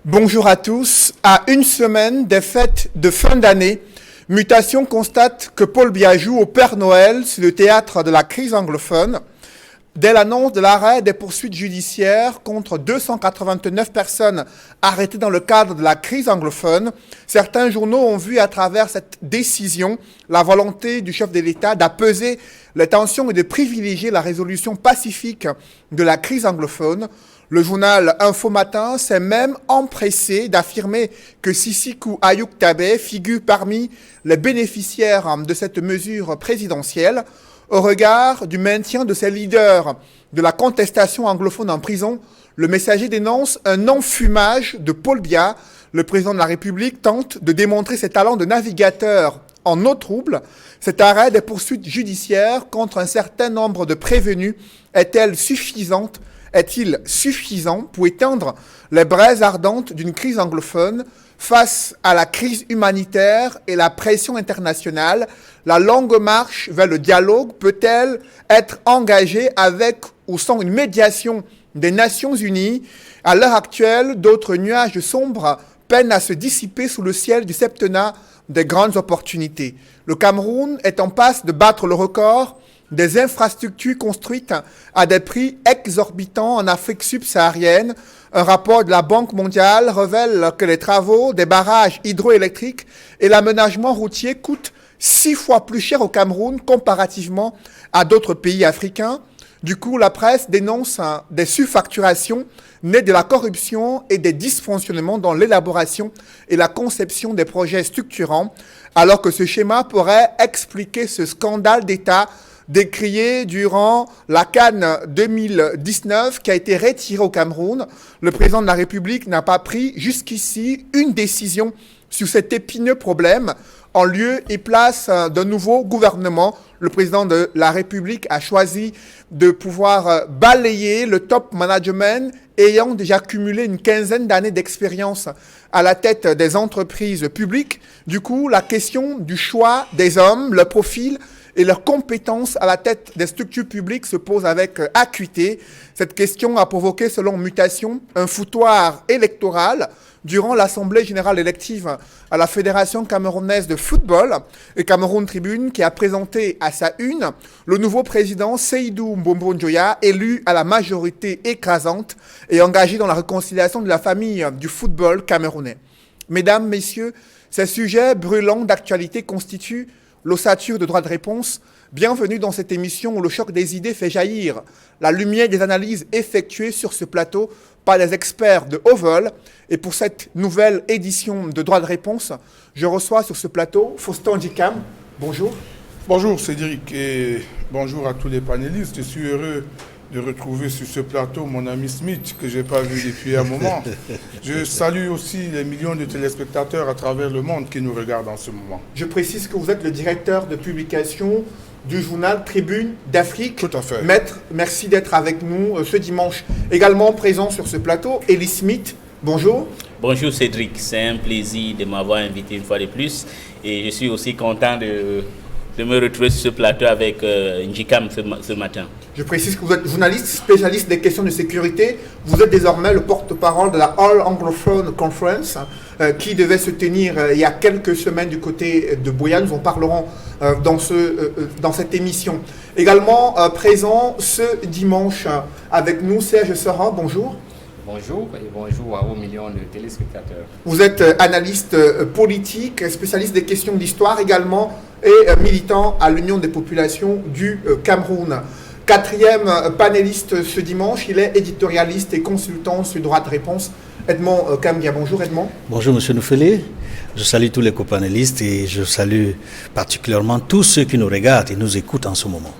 Bonjour à tous. À une semaine des fêtes de fin d'année, Mutation constate que Paul Biya joue au Père Noël sur le théâtre de la crise anglophone. Dès l'annonce de l'arrêt des poursuites judiciaires contre 289 personnes arrêtées dans le cadre de la crise anglophone, certains journaux ont vu à travers cette décision la volonté du chef de l'État d'apaiser les tensions et de privilégier la résolution pacifique de la crise anglophone. Le journal Info Matin s'est même empressé d'affirmer que Sisiku Ayuk Tabe figure parmi les bénéficiaires de cette mesure présidentielle. Au regard du maintien de ces leaders de la contestation anglophone en prison, le Messager dénonce un enfumage de Paul Biya. Le président de la République tente de démontrer ses talents de navigateur en eau trouble. Cet arrêt des poursuites judiciaires contre un certain nombre de prévenus est-il suffisant pour éteindre les braises ardentes d'une crise anglophone? Face à la crise humanitaire et la pression internationale, la longue marche vers le dialogue peut-elle être engagée avec ou sans une médiation des Nations Unies? À l'heure actuelle, d'autres nuages sombres peinent à se dissiper sous le ciel du septennat des grandes opportunités. Le Cameroun est en passe de battre le record des infrastructures construites à des prix exorbitants en Afrique subsaharienne. Un rapport de la Banque mondiale révèle que les travaux des barrages hydroélectriques et l'aménagement routier coûtent 6 fois plus cher au Cameroun comparativement à d'autres pays africains. Du coup, la presse dénonce des surfacturations nées de la corruption et des dysfonctionnements dans l'élaboration et la conception des projets structurants, alors que ce schéma pourrait expliquer ce scandale d'État décrié durant la CAN 2019 qui a été retiré au Cameroun. Le président de la République n'a pas pris jusqu'ici une décision sur cet épineux problème. En lieu et place d'un nouveau gouvernement, le président de la République a choisi de pouvoir balayer le top management ayant déjà cumulé une quinzaine d'années d'expérience à la tête des entreprises publiques. Du coup, la question du choix des hommes, leur profil et leurs compétences à la tête des structures publiques se pose avec acuité. Cette question a provoqué, selon Mutation, un foutoir électoral durant l'Assemblée générale élective à la Fédération camerounaise de football et Cameroun Tribune qui a présenté à sa une le nouveau président Seydou Mbombo Njoya, élu à la majorité écrasante et engagé dans la réconciliation de la famille du football camerounais. Mesdames, Messieurs, ces sujets brûlants d'actualité constituent l'ossature de droit de réponse. Bienvenue dans cette émission où le choc des idées fait jaillir la lumière des analyses effectuées sur ce plateau par les experts de haut vol. Et pour cette nouvelle édition de droit de réponse, je reçois sur ce plateau Faustin Ndjikam. Bonjour. Bonjour Cédric et bonjour à tous les panélistes. Je suis heureux de retrouver sur ce plateau mon ami Smith, que je n'ai pas vu depuis un moment. Je salue aussi les millions de téléspectateurs à travers le monde qui nous regardent en ce moment. Je précise que vous êtes le directeur de publication du journal Tribune d'Afrique. Tout à fait. Maître, merci d'être avec nous ce dimanche. Également présent sur ce plateau, Elie Smith. Bonjour. Bonjour Cédric, c'est un plaisir de m'avoir invité une fois de plus. Et je suis aussi content de me retrouver sur ce plateau avec Ndjikam ce matin. Je précise que vous êtes journaliste spécialiste des questions de sécurité. Vous êtes désormais le porte-parole de la All Anglophone Conference qui devait se tenir il y a quelques semaines du côté de Buea. Nous en parlerons dans cette émission. Également présent ce dimanche avec nous, Serge Sera. Bonjour. Bonjour et bonjour aux millions de téléspectateurs. Vous êtes analyste politique, spécialiste des questions d'histoire également et militant à l'Union des populations du Cameroun. Quatrième panéliste ce dimanche, il est éditorialiste et consultant sur droit de réponse. Edmond Kambia. Bonjour Edmond. Bonjour Monsieur Noufélé. Je salue tous les copanélistes et je salue particulièrement tous ceux qui nous regardent et nous écoutent en ce moment.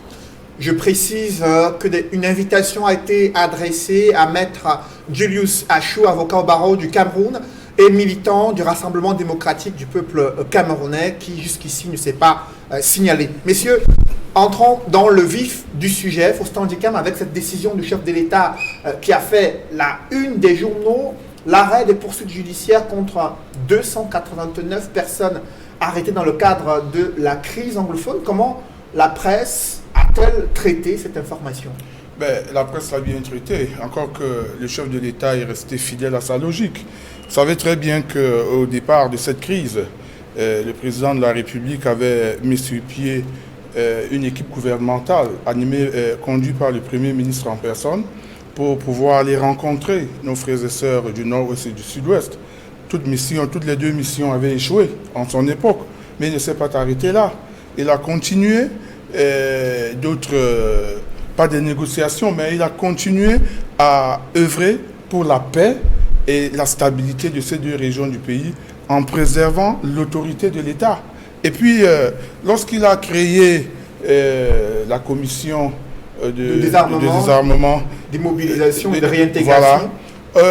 Je précise qu'une invitation a été adressée à Maître Julius Achou, avocat au barreau du Cameroun et militant du Rassemblement démocratique du peuple camerounais qui jusqu'ici ne s'est pas signalé. Messieurs, entrons dans le vif du sujet. Faustin Ndjikam, avec cette décision du chef de l'État qui a fait la une des journaux, l'arrêt des poursuites judiciaires contre 289 personnes arrêtées dans le cadre de la crise anglophone. Comment la presse a-t-elle traité cette information ? La presse l'a bien traité, encore que le chef de l'État est resté fidèle à sa logique. Vous savez très bien qu'au départ de cette crise, le président de la République avait mis sur pied une équipe gouvernementale conduite par le Premier ministre en personne pour pouvoir aller rencontrer nos frères et sœurs du Nord-Ouest et du Sud-Ouest. Toutes les 2 missions avaient échoué en son époque, mais il ne s'est pas arrêté là. Il a continué pas des négociations, mais il a continué à œuvrer pour la paix et la stabilité de ces 2 régions du pays en préservant l'autorité de l'État. Et puis, lorsqu'il a créé la commission de désarmement, d'immobilisation et de réintégration,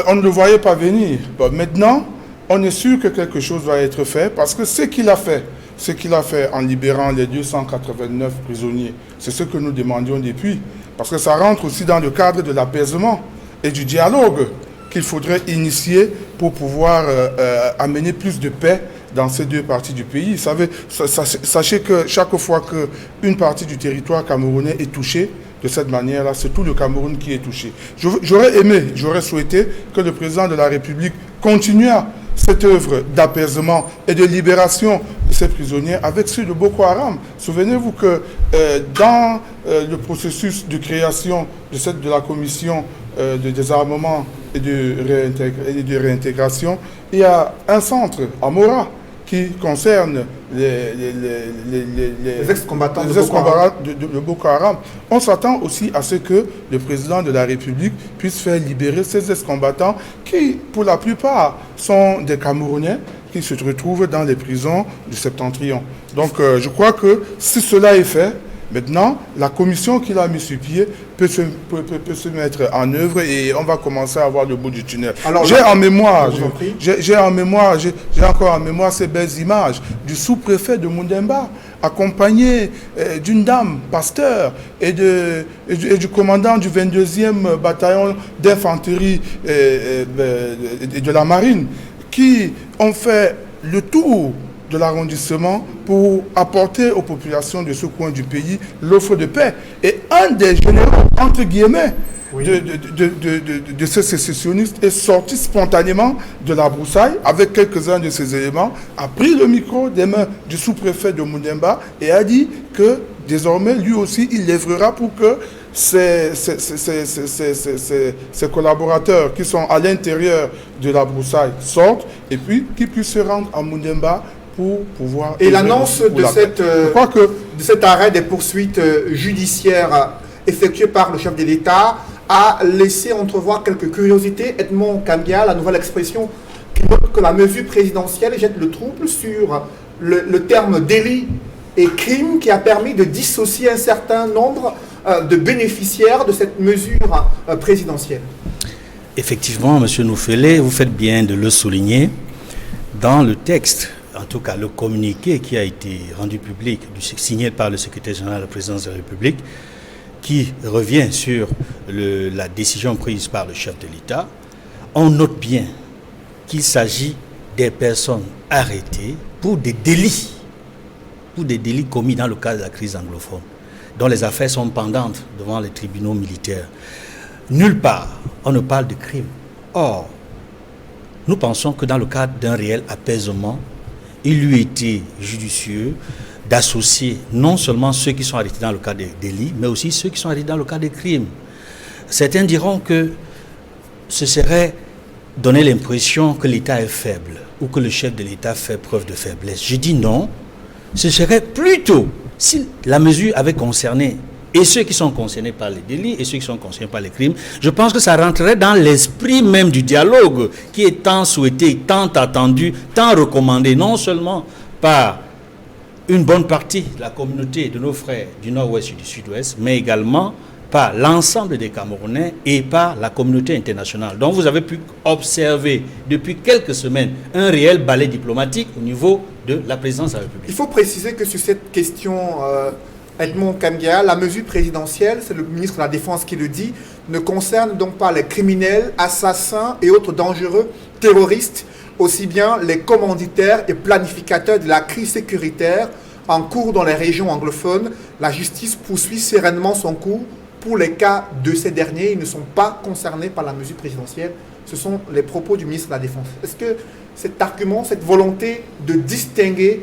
on ne le voyait pas venir. Maintenant, on est sûr que quelque chose va être fait parce que ce qu'il a fait en libérant les 289 prisonniers, c'est ce que nous demandions depuis. Parce que ça rentre aussi dans le cadre de l'apaisement et du dialogue qu'il faudrait initier pour pouvoir amener plus de paix dans ces 2 parties du pays. Sachez que chaque fois qu'une partie du territoire camerounais est touchée, de cette manière-là, c'est tout le Cameroun qui est touché. J'aurais souhaité que le président de la République continue cette œuvre d'apaisement et de libération de ces prisonniers avec ceux de Boko Haram. Souvenez-vous que dans le processus de création de la commission de désarmement et de réintégration, il y a un centre à Mora qui concerne les ex-combattants de Boko Haram. On s'attend aussi à ce que le président de la République puisse faire libérer ces ex-combattants qui, pour la plupart, sont des Camerounais qui se retrouvent dans les prisons du Septentrion. Donc, je crois que si cela est fait, maintenant, la commission qu'il a mise sur pied peut se mettre en œuvre et on va commencer à voir le bout du tunnel. J'ai encore en mémoire ces belles images du sous-préfet de Moundemba, accompagné d'une dame, pasteur, et du commandant du 22e bataillon d'infanterie et de la marine, qui ont fait le tour de l'arrondissement pour apporter aux populations de ce coin du pays l'offre de paix. Et un des généraux, entre guillemets, de ces sécessionnistes est sorti spontanément de la broussaille avec quelques-uns de ces éléments, a pris le micro des mains du sous-préfet de Moundemba et a dit que désormais, lui aussi, il lèvera pour que ces collaborateurs qui sont à l'intérieur de la broussaille sortent et puis qu'ils puissent se rendre à Moundemba pour pouvoir... Et l'annonce de cet arrêt des poursuites judiciaires effectuées par le chef de l'État a laissé entrevoir quelques curiosités. Edmond Kambia, la nouvelle expression qui note que la mesure présidentielle jette le trouble sur le terme délit et crime qui a permis de dissocier un certain nombre de bénéficiaires de cette mesure présidentielle. Effectivement, M. Noufele, vous faites bien de le souligner. Dans le texte, en tout cas le communiqué qui a été rendu public, signé par le secrétaire général de la présidence de la République, qui revient sur la décision prise par le chef de l'État, on note bien qu'il s'agit des personnes arrêtées pour des délits commis dans le cadre de la crise anglophone, dont les affaires sont pendantes devant les tribunaux militaires. Nulle part, on ne parle de crime. Or, nous pensons que dans le cadre d'un réel apaisement, il lui était judicieux d'associer non seulement ceux qui sont arrêtés dans le cas des délits, mais aussi ceux qui sont arrêtés dans le cas des crimes. Certains diront que ce serait donner l'impression que l'État est faible ou que le chef de l'État fait preuve de faiblesse. Je dis non, ce serait plutôt si la mesure avait concerné et ceux qui sont concernés par les délits et ceux qui sont concernés par les crimes, je pense que ça rentrerait dans l'esprit même du dialogue qui est tant souhaité, tant attendu, tant recommandé, non seulement par une bonne partie de la communauté de nos frères du Nord-Ouest et du Sud-Ouest, mais également par l'ensemble des Camerounais et par la communauté internationale. Donc vous avez pu observer depuis quelques semaines un réel balai diplomatique au niveau de la présidence de la République. Il faut préciser que sur cette question, Edmond Kambia, la mesure présidentielle, c'est le ministre de la Défense qui le dit, ne concerne donc pas les criminels, assassins et autres dangereux terroristes, aussi bien les commanditaires et planificateurs de la crise sécuritaire en cours dans les régions anglophones. La justice poursuit sereinement son cours pour les cas de ces derniers, ils ne sont pas concernés par la mesure présidentielle. Ce sont les propos du ministre de la Défense. Est-ce que cet argument, cette volonté de distinguer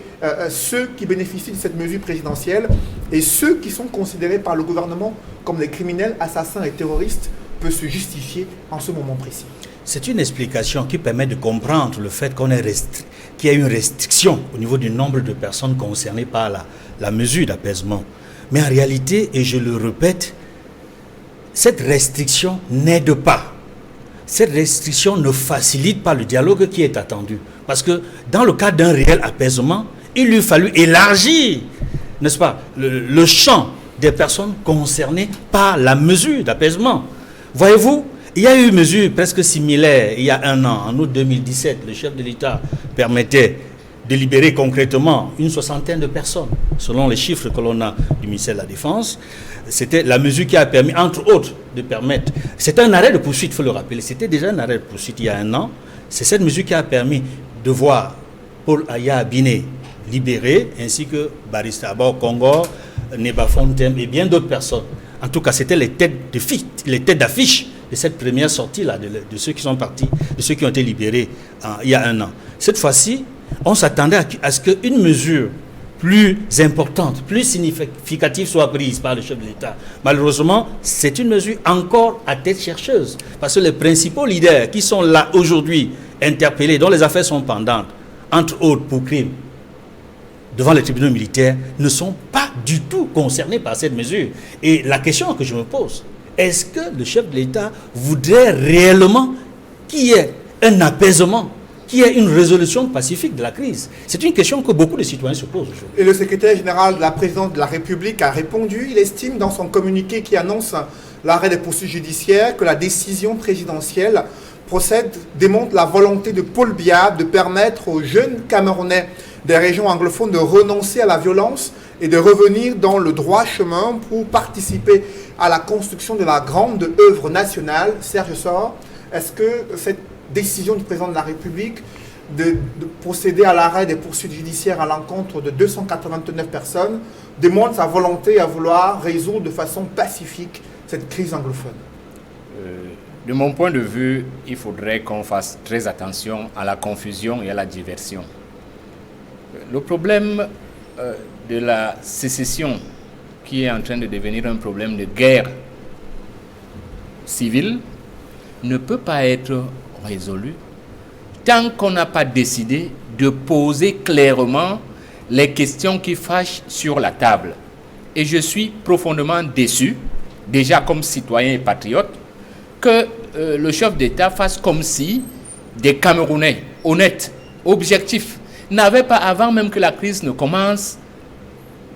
ceux qui bénéficient de cette mesure présidentielle et ceux qui sont considérés par le gouvernement comme des criminels, assassins et terroristes peut se justifier en ce moment précis? C'est une explication qui permet de comprendre le fait qu'il y a une restriction au niveau du nombre de personnes concernées par la mesure d'apaisement. Mais en réalité, et je le répète, cette restriction n'aide pas. Cette restriction ne facilite pas le dialogue qui est attendu. Parce que dans le cas d'un réel apaisement, il lui fallu élargir, n'est-ce pas, le champ des personnes concernées par la mesure d'apaisement. Voyez-vous, il y a eu une mesure presque similaire il y a un an, en août 2017. Le chef de l'État permettait de libérer concrètement une 60aine de personnes, selon les chiffres que l'on a du ministère de la Défense. C'était la mesure qui a permis, entre autres, de permettre... C'était un arrêt de poursuite, il faut le rappeler. C'était déjà un arrêt de poursuite il y a un an. C'est cette mesure qui a permis de voir Paul Aya Biné libéré, ainsi que Barista Abao Congo, Neba Fontem et bien d'autres personnes. En tout cas, c'était les têtes d'affiche de cette première sortie-là, de ceux qui sont partis, de ceux qui ont été libérés il y a un an. Cette fois-ci, on s'attendait à ce qu'une mesure plus importante, plus significative soit prise par le chef de l'État. Malheureusement, c'est une mesure encore à tête chercheuse. Parce que les principaux leaders qui sont là aujourd'hui, interpellés, dont les affaires sont pendantes, entre autres pour crimes, devant les tribunaux militaires, ne sont pas du tout concernés par cette mesure. Et la question que je me pose, est-ce que le chef de l'État voudrait réellement qu'il y ait un apaisement, qu'il y ait une résolution pacifique de la crise? C'est une question que beaucoup de citoyens se posent aujourd'hui. Et le secrétaire général de la présidence de la République a répondu. Il estime dans son communiqué qui annonce l'arrêt des poursuites judiciaires que la décision présidentielle démontre la volonté de Paul Biya de permettre aux jeunes Camerounais des régions anglophones de renoncer à la violence et de revenir dans le droit chemin pour participer à la construction de la grande œuvre nationale. Serge Sor, est-ce que cette décision du président de la République de procéder à l'arrêt des poursuites judiciaires à l'encontre de 289 personnes démontre sa volonté à vouloir résoudre de façon pacifique cette crise anglophone? De mon point de vue, il faudrait qu'on fasse très attention à la confusion et à la diversion. Le problème de la sécession, qui est en train de devenir un problème de guerre civile, ne peut pas être résolu tant qu'on n'a pas décidé de poser clairement les questions qui fâchent sur la table. Et je suis profondément déçu, déjà comme citoyen et patriote, que le chef d'État fasse comme si des Camerounais honnêtes, objectifs, n'avaient pas, avant même que la crise ne commence,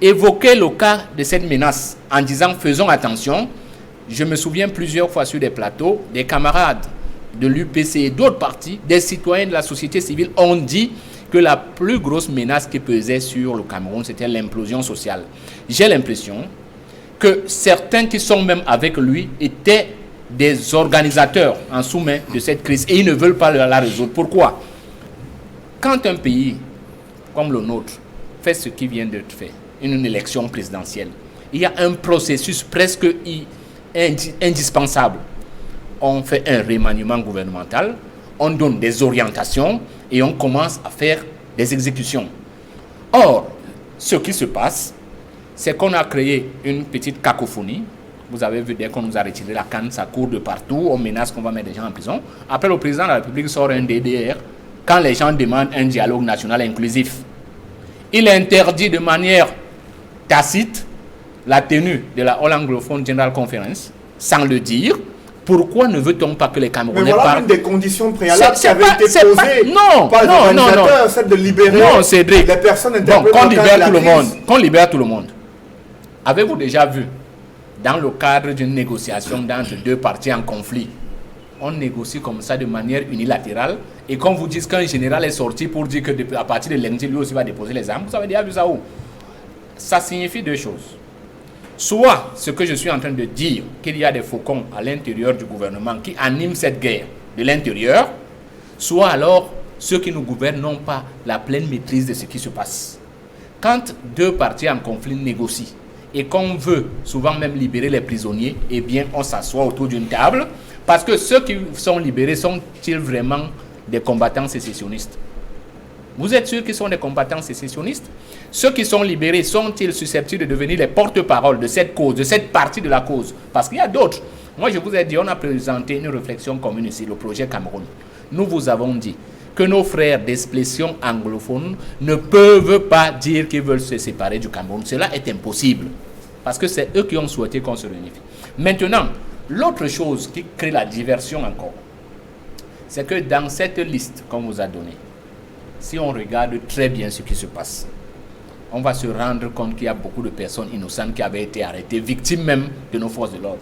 évoqué le cas de cette menace en disant « faisons attention ». Je me souviens plusieurs fois sur des plateaux, des camarades de l'UPC et d'autres partis, des citoyens de la société civile ont dit que la plus grosse menace qui pesait sur le Cameroun, c'était l'implosion sociale. J'ai l'impression que certains qui sont même avec lui étaient des organisateurs en sous-main de cette crise et ils ne veulent pas la résoudre. Pourquoi? Quand un pays comme le nôtre fait ce qui vient d'être fait, une élection présidentielle, il y a un processus presque indispensable. On fait un remaniement gouvernemental, on donne des orientations et on commence à faire des exécutions. Or, ce qui se passe, c'est qu'on a créé une petite cacophonie. Vous avez vu, dès qu'on nous a retiré la canne, ça court de partout, on menace qu'on va mettre des gens en prison. Après, le président de la République sort un DDR quand les gens demandent un dialogue national inclusif. Il interdit de manière tacite la tenue de la All Anglophone General Conference, sans le dire. Pourquoi ne veut-on pas que les Camerounais parlent? Mais voilà une des conditions préalables qui avait été posée par les organisateurs, celle de libérer les personnes interpellées. Qu'on libère tout le monde. Avez-vous déjà vu, dans le cadre d'une négociation entre deux parties en conflit, on négocie comme ça de manière unilatérale et qu'on vous dise qu'un général est sorti pour dire qu'à partir de lundi, lui aussi va déposer les armes, vous avez déjà vu ça où? Ça signifie deux choses. Soit ce que je suis en train de dire, qu'il y a des faucons à l'intérieur du gouvernement qui animent cette guerre de l'intérieur, soit alors ceux qui nous gouvernent n'ont pas la pleine maîtrise de ce qui se passe. Quand deux parties en conflit négocient et qu'on veut souvent même libérer les prisonniers, eh bien on s'assoit autour d'une table, parce que ceux qui sont libérés sont-ils vraiment des combattants sécessionnistes? Vous êtes sûr qu'ils sont des combattants sécessionnistes? Ceux qui sont libérés sont-ils susceptibles de devenir les porte-parole de cette cause, de cette partie de la cause? Parce qu'il y a d'autres. Moi, je vous ai dit, on a présenté une réflexion commune ici, le projet Cameroun. Nous vous avons dit que nos frères d'expression anglophone ne peuvent pas dire qu'ils veulent se séparer du Cameroun. Cela est impossible, parce que c'est eux qui ont souhaité qu'on se réunifie. Maintenant, l'autre chose qui crée la diversion encore, c'est que dans cette liste qu'on vous a donnée, si on regarde très bien ce qui se passe, on va se rendre compte qu'il y a beaucoup de personnes innocentes qui avaient été arrêtées, victimes même de nos forces de l'ordre.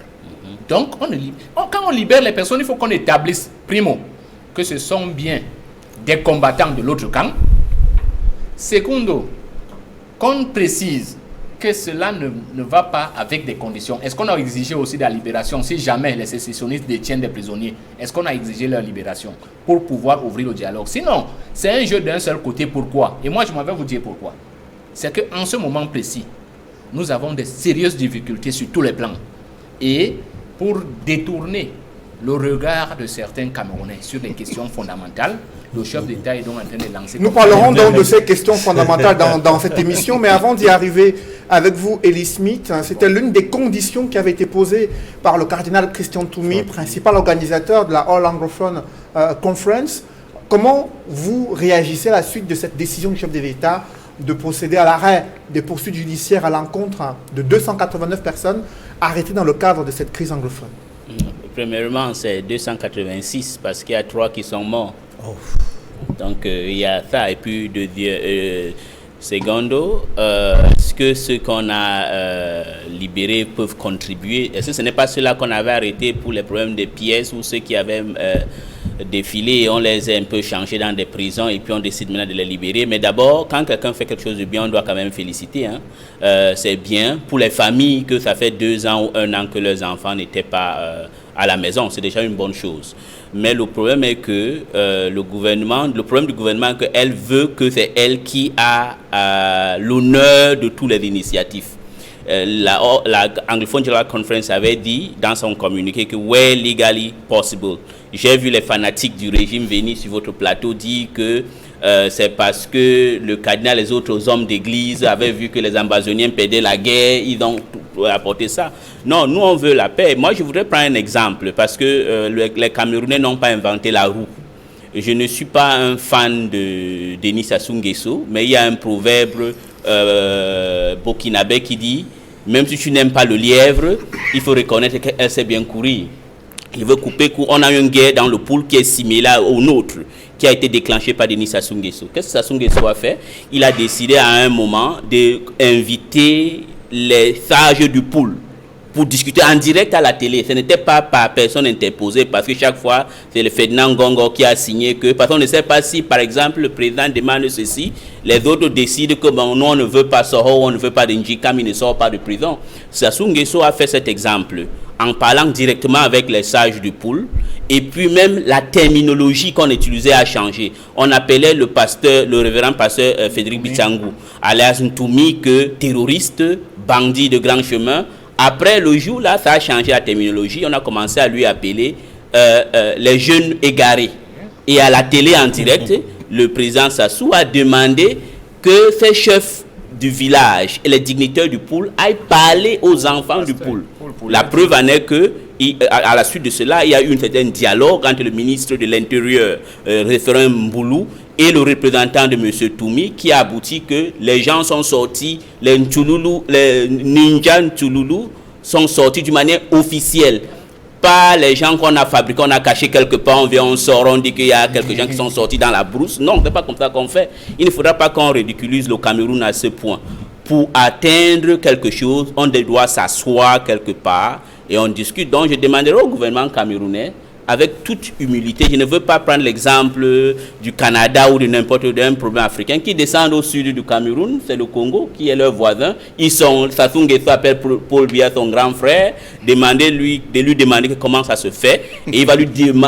Donc, quand on libère les personnes, il faut qu'on établisse, primo, que ce sont bien des combattants de l'autre camp. Secondo, qu'on précise que cela ne va pas avec des conditions. Est-ce qu'on a exigé aussi de la libération si jamais les sécessionnistes détiennent des prisonniers? Est-ce qu'on a exigé leur libération pour pouvoir ouvrir le dialogue? Sinon, c'est un jeu d'un seul côté. Pourquoi? Et moi, je m'en vais vous dire pourquoi. C'est qu'en ce moment précis, nous avons des sérieuses difficultés sur tous les plans. Et pour détourner le regard de certains Camerounais sur les questions fondamentales, le chef d'État est donc en train de lancer... Nous parlerons donc de ces questions fondamentales dans cette émission, mais avant d'y arriver avec vous, Elie Smith, c'était l'une des conditions qui avait été posée par le cardinal Christian Toumi, principal organisateur de la All Anglophone Conference. Comment vous réagissez à la suite de cette décision du chef de l'État de procéder à l'arrêt des poursuites judiciaires à l'encontre de 289 personnes arrêtées dans le cadre de cette crise anglophone? Premièrement, c'est 286 parce qu'il y a 3 qui sont morts. Donc, il y a ça. Et puis, secondo, est-ce que ceux qu'on a libérés peuvent contribuer? Est-ce que ce n'est pas ceux-là qu'on avait arrêtés pour les problèmes de pièces ou ceux qui avaient défilé et on les a un peu changés dans des prisons et puis on décide maintenant de les libérer? Mais d'abord, quand quelqu'un fait quelque chose de bien, on doit quand même féliciter. C'est bien pour les familles que ça fait 2 ans ou 1 an que leurs enfants n'étaient pas à la maison. C'est déjà une bonne chose. Mais le problème est que le problème du gouvernement est qu'elle veut que c'est elle qui a l'honneur de toutes les initiatives. La Anglophone General Conference avait dit dans son communiqué que where legally possible. J'ai vu les fanatiques du régime venir sur votre plateau dire que c'est parce que le cardinal et les autres hommes d'église avaient vu que les Ambazoniens perdaient la guerre, ils ont apporté ça. Non, nous on veut la paix. Moi je voudrais prendre un exemple parce que les Camerounais n'ont pas inventé la roue. Je ne suis pas un fan de Denis Sassou Nguesso, mais il y a un proverbe burkinabé qui dit même si tu n'aimes pas le lièvre, il faut reconnaître qu'elle sait bien courir. Il veut couper court. On a une guerre dans le pool qui est similaire au nôtre, qui a été déclenchée par Denis Sassou Nguesso. Qu'est-ce que Sassou Nguesso a fait? Il a décidé à un moment d'inviter les sages du pool pour discuter en direct à la télé. Ce n'était pas par personne interposée, parce que chaque fois, c'est le Ferdinand Ngongo qui a signé que, parce qu'on ne sait pas si, par exemple, le président demande ceci, les autres décident que bon, non, on ne veut pas Soro, on ne veut pas de Njikam, il ne sort pas de prison. Sassou Nguesso a fait cet exemple en parlant directement avec les sages du pool, et puis même la terminologie qu'on utilisait a changé. On appelait le révérend pasteur Frédéric Bitsangou, alias Ntoumi, que terroriste, bandit de grand chemin. Après le jour là, ça a changé la terminologie. On a commencé à lui appeler les jeunes égarés. Et à la télé en direct, le président Sassou a demandé que ces chefs du village et les dignitaires du pool aillent parler aux enfants du pool. La preuve en est que, à la suite de cela, il y a eu un certain dialogue entre le ministre de l'Intérieur, référent Mboulou, et le représentant de M. Toumi, qui a abouti que les gens sont sortis, les ninjas Ntouloulou sont sortis d'une manière officielle. Pas les gens qu'on a fabriqués, on a cachés quelque part, on vient, on sort, on dit qu'il y a quelques gens qui sont sortis dans la brousse. Non, ce n'est pas comme ça qu'on fait. Il ne faudra pas qu'on ridiculise le Cameroun à ce point. Pour atteindre quelque chose, on doit s'asseoir quelque part et on discute. Donc je demanderai au gouvernement camerounais, avec toute humilité, je ne veux pas prendre l'exemple du Canada ou de n'importe quel problème africain qui descend au sud du Cameroun, c'est le Congo qui est leur voisin. Sassou Nguesso appelle Paul Biya son grand frère, de lui demander comment ça se fait, et il va lui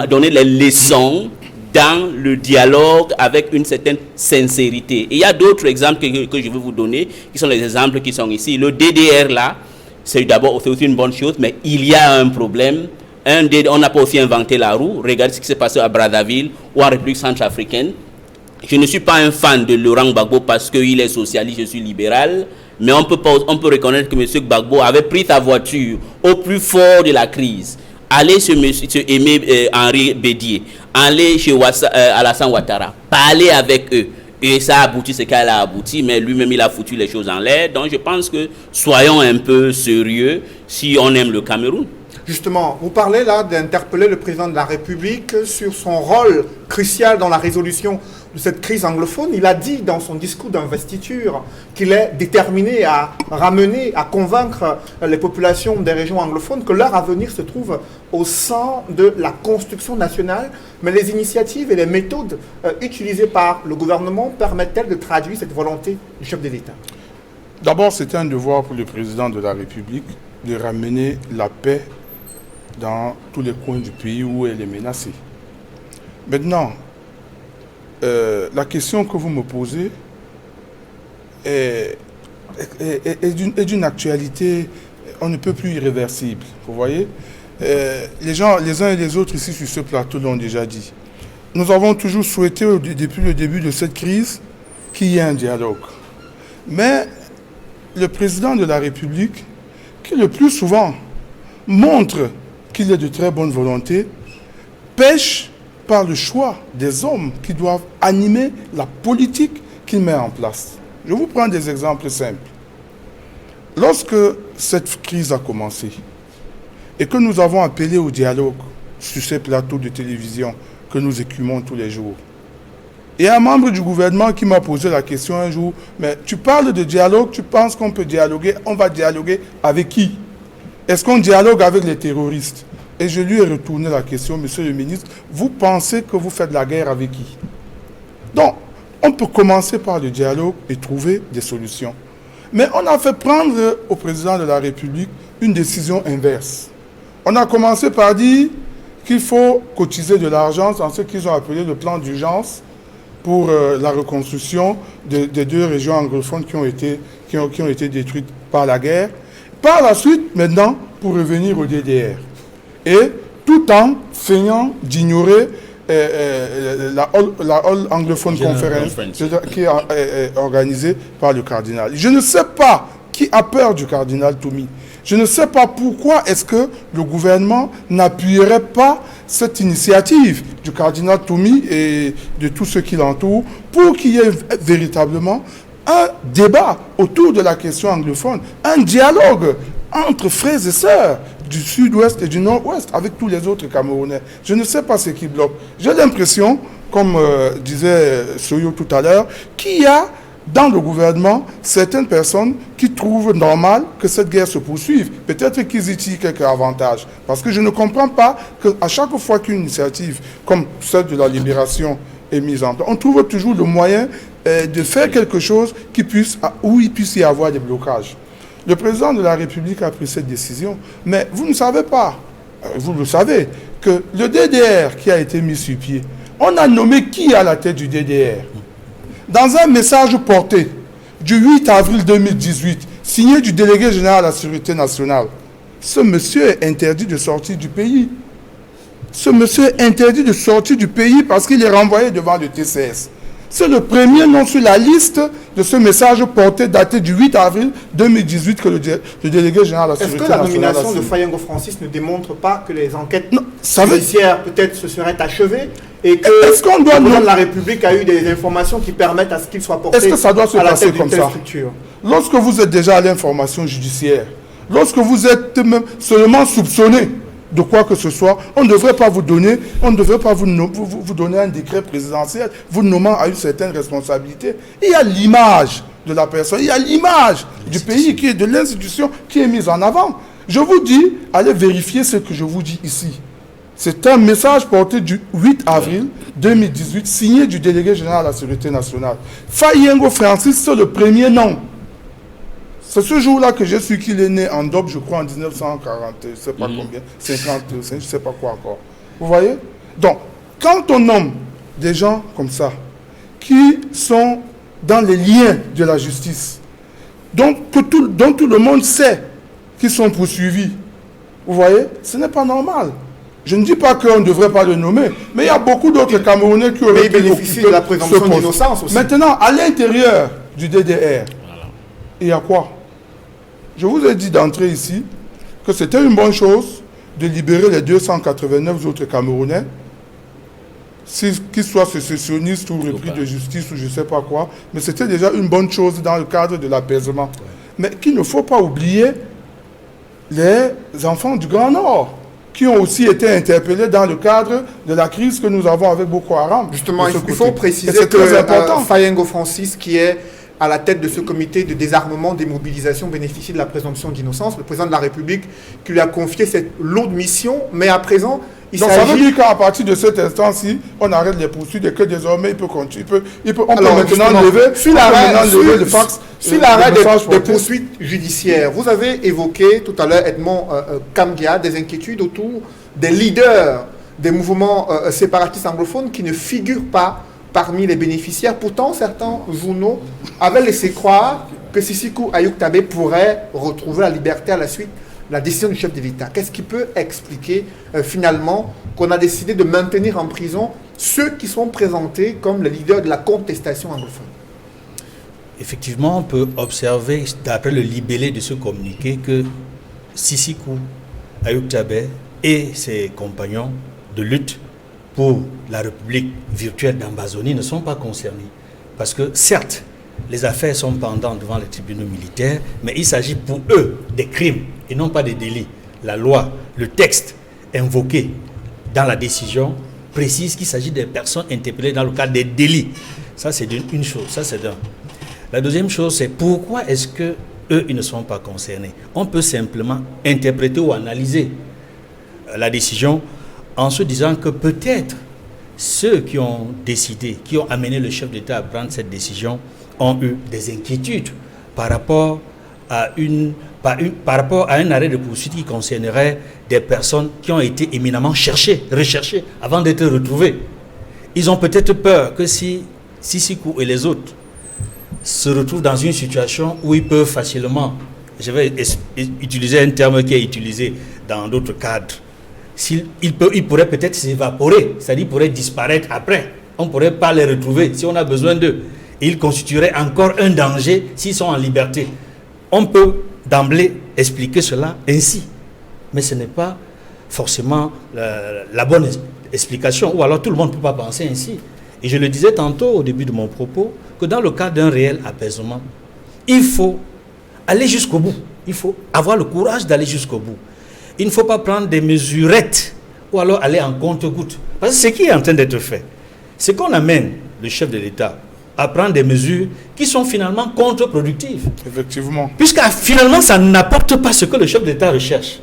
donner les leçons dans le dialogue avec une certaine sincérité. Et il y a d'autres exemples que je vais vous donner, qui sont les exemples qui sont ici. Le DDR là, c'est aussi une bonne chose, mais il y a un problème. On n'a pas aussi inventé la roue. Regardez ce qui s'est passé à Brazzaville ou en République centrafricaine. Je ne suis pas un fan de Laurent Gbagbo parce qu'il est socialiste, je suis libéral. Mais on peut reconnaître que M. Gbagbo avait pris sa voiture au plus fort de la crise. Aller chez Aimé Henri Bédier, aller chez Alassane Ouattara, parler avec eux. Et ça a abouti ce qu'elle a abouti, mais lui-même il a foutu les choses en l'air. Donc je pense que soyons un peu sérieux si on aime le Cameroun. Justement, vous parlez là d'interpeller le président de la République sur son rôle crucial dans la résolution de cette crise anglophone. Il a dit dans son discours d'investiture qu'il est déterminé à ramener, à convaincre les populations des régions anglophones que leur avenir se trouve au sein de la construction nationale. Mais les initiatives et les méthodes utilisées par le gouvernement permettent-elles de traduire cette volonté du chef de l'État? D'abord, c'est un devoir pour le président de la République de ramener la paix dans tous les coins du pays où elle est menacée. Maintenant, la question que vous me posez est d'une actualité, on ne peut plus irréversible. Vous voyez, les gens, les uns et les autres ici sur ce plateau l'ont déjà dit. Nous avons toujours souhaité, depuis le début de cette crise, qu'il y ait un dialogue. Mais le président de la République, qui le plus souvent montre qu'il est de très bonne volonté, pêche par le choix des hommes qui doivent animer la politique qu'il met en place. Je vous prends des exemples simples. Lorsque cette crise a commencé et que nous avons appelé au dialogue sur ces plateaux de télévision que nous écumons tous les jours, il y a un membre du gouvernement qui m'a posé la question un jour, mais tu parles de dialogue, tu penses qu'on peut dialoguer, on va dialoguer avec qui? Est-ce qu'on dialogue avec les terroristes? Et je lui ai retourné la question, monsieur le ministre, vous pensez que vous faites la guerre avec qui? Donc, on peut commencer par le dialogue et trouver des solutions. Mais on a fait prendre au président de la République une décision inverse. On a commencé par dire qu'il faut cotiser de l'argent dans ce qu'ils ont appelé le plan d'urgence pour la reconstruction des deux régions anglophones qui ont été détruites par la guerre. Par la suite, maintenant, pour revenir au DDR. Et tout en feignant d'ignorer la All Anglophone Conference qui est organisée par le cardinal. Je ne sais pas qui a peur du cardinal Toumi. Je ne sais pas pourquoi est-ce que le gouvernement n'appuierait pas cette initiative du cardinal Toumi et de tous ceux qui l'entourent pour qu'il y ait véritablement un débat autour de la question anglophone, un dialogue entre frères et sœurs du sud-ouest et du nord-ouest avec tous les autres Camerounais. Je ne sais pas ce qui bloque. J'ai l'impression, comme disait Soyo tout à l'heure, qu'il y a dans le gouvernement certaines personnes qui trouvent normal que cette guerre se poursuive. Peut-être qu'ils y tirent quelques avantages. Parce que je ne comprends pas qu'à chaque fois qu'une initiative comme celle de la libération est mise en place, on trouve toujours le moyen de faire quelque chose où il puisse y avoir des blocages. Le président de la République a pris cette décision, mais vous ne savez pas, vous le savez, que le DDR qui a été mis sur pied, on a nommé qui à la tête du DDR? Dans un message porté du 8 avril 2018, signé du délégué général à la Sécurité nationale, ce monsieur est interdit de sortir du pays. Ce monsieur est interdit de sortir du pays parce qu'il est renvoyé devant le TCS. C'est le premier nom sur la liste de ce message porté daté du 8 avril 2018 que le délégué général à la Sécurité nationale. Est-ce que la nomination de Fayengo Francis ne démontre pas que les enquêtes judiciaires peut-être se seraient achevées et que le président de la République a eu des informations qui permettent à ce qu'il soit porté à la tête d'une telle structure? Lorsque vous êtes déjà à l'information judiciaire, lorsque vous êtes même seulement soupçonné de quoi que ce soit, on ne devrait pas vous donner, vous donner un décret présidentiel, vous nommant à une certaine responsabilité. Il y a l'image de la personne, il y a l'image du pays, qui est de l'institution qui est mise en avant. Je vous dis, allez vérifier ce que je vous dis ici. C'est un message porté du 8 avril 2018, signé du délégué général à la Sécurité nationale. Fayengo Francis, c'est le premier nom. C'est ce jour-là que j'ai su qu'il est né en Dob, je crois, en 1940, je ne sais pas combien, 55, je ne sais pas quoi encore. Vous voyez? Donc, quand on nomme des gens comme ça, qui sont dans les liens de la justice, dont tout le monde sait qu'ils sont poursuivis. Vous voyez, ce n'est pas normal. Je ne dis pas qu'on ne devrait pas le nommer, mais il y a beaucoup d'autres Camerounais qui auraient bénéficié de la présomption d'innocence aussi. Maintenant, à l'intérieur du DDR, il y a quoi? Je vous ai dit d'entrer ici que c'était une bonne chose de libérer les 289 autres Camerounais, qu'ils soient sécessionnistes ou repris de justice ou je ne sais pas quoi, mais c'était déjà une bonne chose dans le cadre de l'apaisement. Mais qu'il ne faut pas oublier les enfants du Grand Nord, qui ont aussi été interpellés dans le cadre de la crise que nous avons avec Boko Haram. Justement, il faut préciser que Fayengo Francis, qui est à la tête de ce comité de désarmement, démobilisation, bénéficie de la présomption d'innocence. Le président de la République qui lui a confié cette lourde mission, mais à présent, donc ça veut dire qu'à partir de cet instant-ci, on arrête les poursuites et que désormais il peut continuer. On peut maintenant lever le fax. Sur l'arrêt des poursuites judiciaires, vous avez évoqué tout à l'heure, Edmond Kamgia, des inquiétudes autour des leaders des mouvements séparatistes anglophones qui ne figurent pas parmi les bénéficiaires. Pourtant, certains journaux avaient laissé croire que Sisikou Ayouk Tabé pourrait retrouver la liberté à la suite de la décision du chef de l'État. Qu'est-ce qui peut expliquer finalement qu'on a décidé de maintenir en prison ceux qui sont présentés comme les leaders de la contestation anglophone? Effectivement, on peut observer, d'après le libellé de ce communiqué, que Sisikou Ayouk Tabé et ses compagnons de lutte pour la République virtuelle d'Ambazonie ne sont pas concernés. Parce que, certes, les affaires sont pendantes devant les tribunaux militaires, mais il s'agit pour eux des crimes et non pas des délits. La loi, le texte invoqué dans la décision précise qu'il s'agit des personnes interpellées dans le cadre des délits. Ça, c'est une chose. Ça, c'est d'un. La deuxième chose, c'est pourquoi est-ce que eux, ils ne sont pas concernés? On peut simplement interpréter ou analyser la décision en se disant que peut-être ceux qui ont décidé, qui ont amené le chef d'État à prendre cette décision ont eu des inquiétudes par rapport à un arrêt de poursuite qui concernerait des personnes qui ont été éminemment recherchées avant d'être retrouvées. Ils ont peut-être peur que si Sisikou et les autres se retrouvent dans une situation où ils peuvent facilement, je vais utiliser un terme qui est utilisé dans d'autres cadres, ils pourraient peut-être s'évaporer, c'est-à-dire ils pourraient disparaître après. On ne pourrait pas les retrouver si on a besoin d'eux. Et ils constitueraient encore un danger s'ils sont en liberté. On peut d'emblée expliquer cela ainsi, mais ce n'est pas forcément la bonne explication, ou alors tout le monde ne peut pas penser ainsi. Et je le disais tantôt au début de mon propos, que dans le cadre d'un réel apaisement, il faut aller jusqu'au bout. Il faut avoir le courage d'aller jusqu'au bout. Il ne faut pas prendre des mesurettes ou alors aller en compte-gouttes. Parce que ce qui est en train d'être fait, c'est qu'on amène le chef de l'État à prendre des mesures qui sont finalement contre-productives. Effectivement. Puisque finalement, ça n'apporte pas ce que le chef de l'État recherche.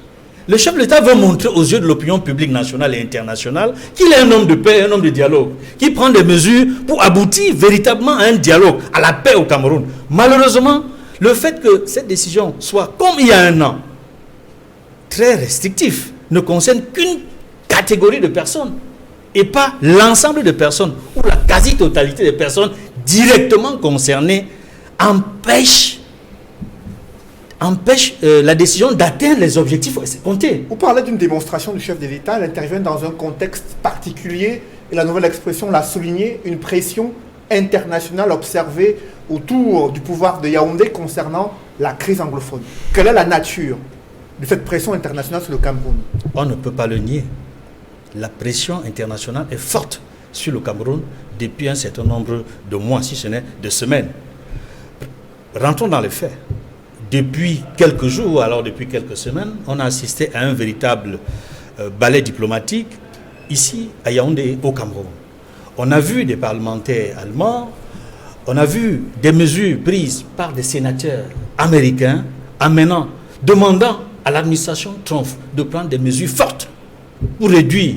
Le chef de l'État veut montrer aux yeux de l'opinion publique nationale et internationale qu'il est un homme de paix, un homme de dialogue, qui prend des mesures pour aboutir véritablement à un dialogue, à la paix au Cameroun. Malheureusement, le fait que cette décision soit, comme il y a un an, très restrictif, ne concerne qu'une catégorie de personnes et pas l'ensemble de personnes, ou la quasi-totalité des personnes directement concernées, empêche la décision d'atteindre les objectifs escomptés. Vous parlez d'une démonstration du chef de l'État, elle intervient dans un contexte particulier, et la nouvelle expression l'a souligné, une pression internationale observée autour du pouvoir de Yaoundé concernant la crise anglophone. Quelle est la nature de cette pression internationale sur le Cameroun? On ne peut pas le nier. La pression internationale est forte sur le Cameroun depuis un certain nombre de mois, si ce n'est de semaines. Rentrons dans les faits. Depuis quelques jours, alors depuis quelques semaines, on a assisté à un véritable ballet diplomatique ici à Yaoundé, au Cameroun. On a vu des parlementaires allemands, on a vu des mesures prises par des sénateurs américains demandant à l'administration Trump de prendre des mesures fortes pour réduire,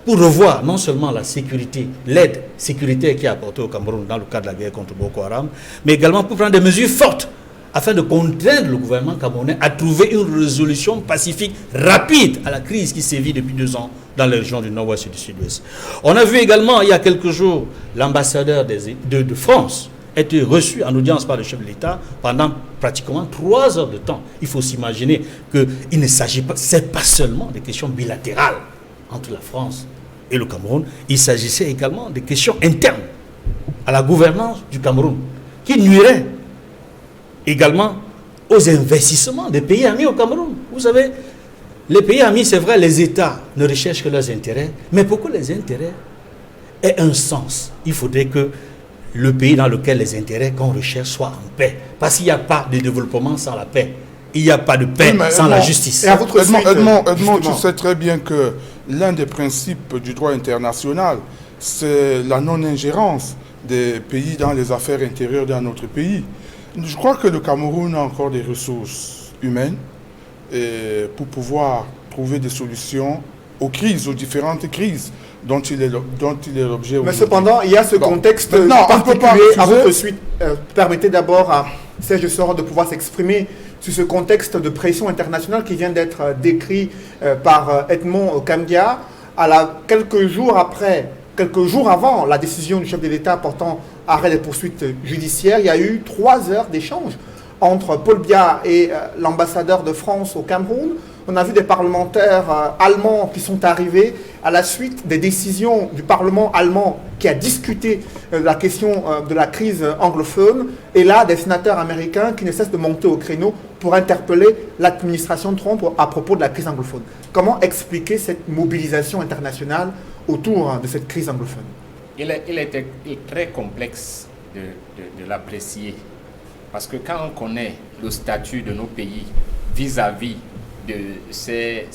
pour revoir non seulement la sécurité, l'aide sécuritaire qui est apportée au Cameroun dans le cadre de la guerre contre Boko Haram, mais également pour prendre des mesures fortes afin de contraindre le gouvernement camerounais à trouver une résolution pacifique rapide à la crise qui sévit depuis 2 ans dans les régions du nord-ouest et du sud-ouest. On a vu également, il y a quelques jours, l'ambassadeur de France être reçu en audience par le chef de l'État pendant pratiquement 3 heures de temps. Il faut s'imaginer qu'il ne s'agit pas, c'est pas seulement des questions bilatérales entre la France et le Cameroun, il s'agissait également des questions internes à la gouvernance du Cameroun, qui nuiraient également aux investissements des pays amis au Cameroun. Vous savez, les pays amis, c'est vrai, les États ne recherchent que leurs intérêts, mais pour que les intérêts aient un sens, il faudrait que le pays dans lequel les intérêts qu'on recherche soient en paix. Parce qu'il n'y a pas de développement sans la paix. Il n'y a pas de paix sans la justice. Et à votre Edmond, tu sais très bien que l'un des principes du droit international, c'est la non-ingérence des pays dans les affaires intérieures d'un autre pays. Je crois que le Cameroun a encore des ressources humaines pour pouvoir trouver des solutions aux crises, aux différentes crises dont il est l'objet. Mais cependant, il y a ce contexte particulier à votre suite. Permettez d'abord à Serge Soro de pouvoir s'exprimer sur ce contexte de pression internationale qui vient d'être décrit par Edmond Kambia. Quelques jours avant la décision du chef de l'État portant arrêt des poursuites judiciaires, il y a eu 3 heures d'échange entre Paul Biya et l'ambassadeur de France au Cameroun. On a vu des parlementaires allemands qui sont arrivés à la suite des décisions du Parlement allemand qui a discuté la question de la crise anglophone. Et là, des sénateurs américains qui ne cessent de monter au créneau pour interpeller l'administration Trump à propos de la crise anglophone. Comment expliquer cette mobilisation internationale autour de cette crise anglophone? Il est très complexe de l'apprécier. Parce que quand on connaît le statut de nos pays vis-à-vis de ces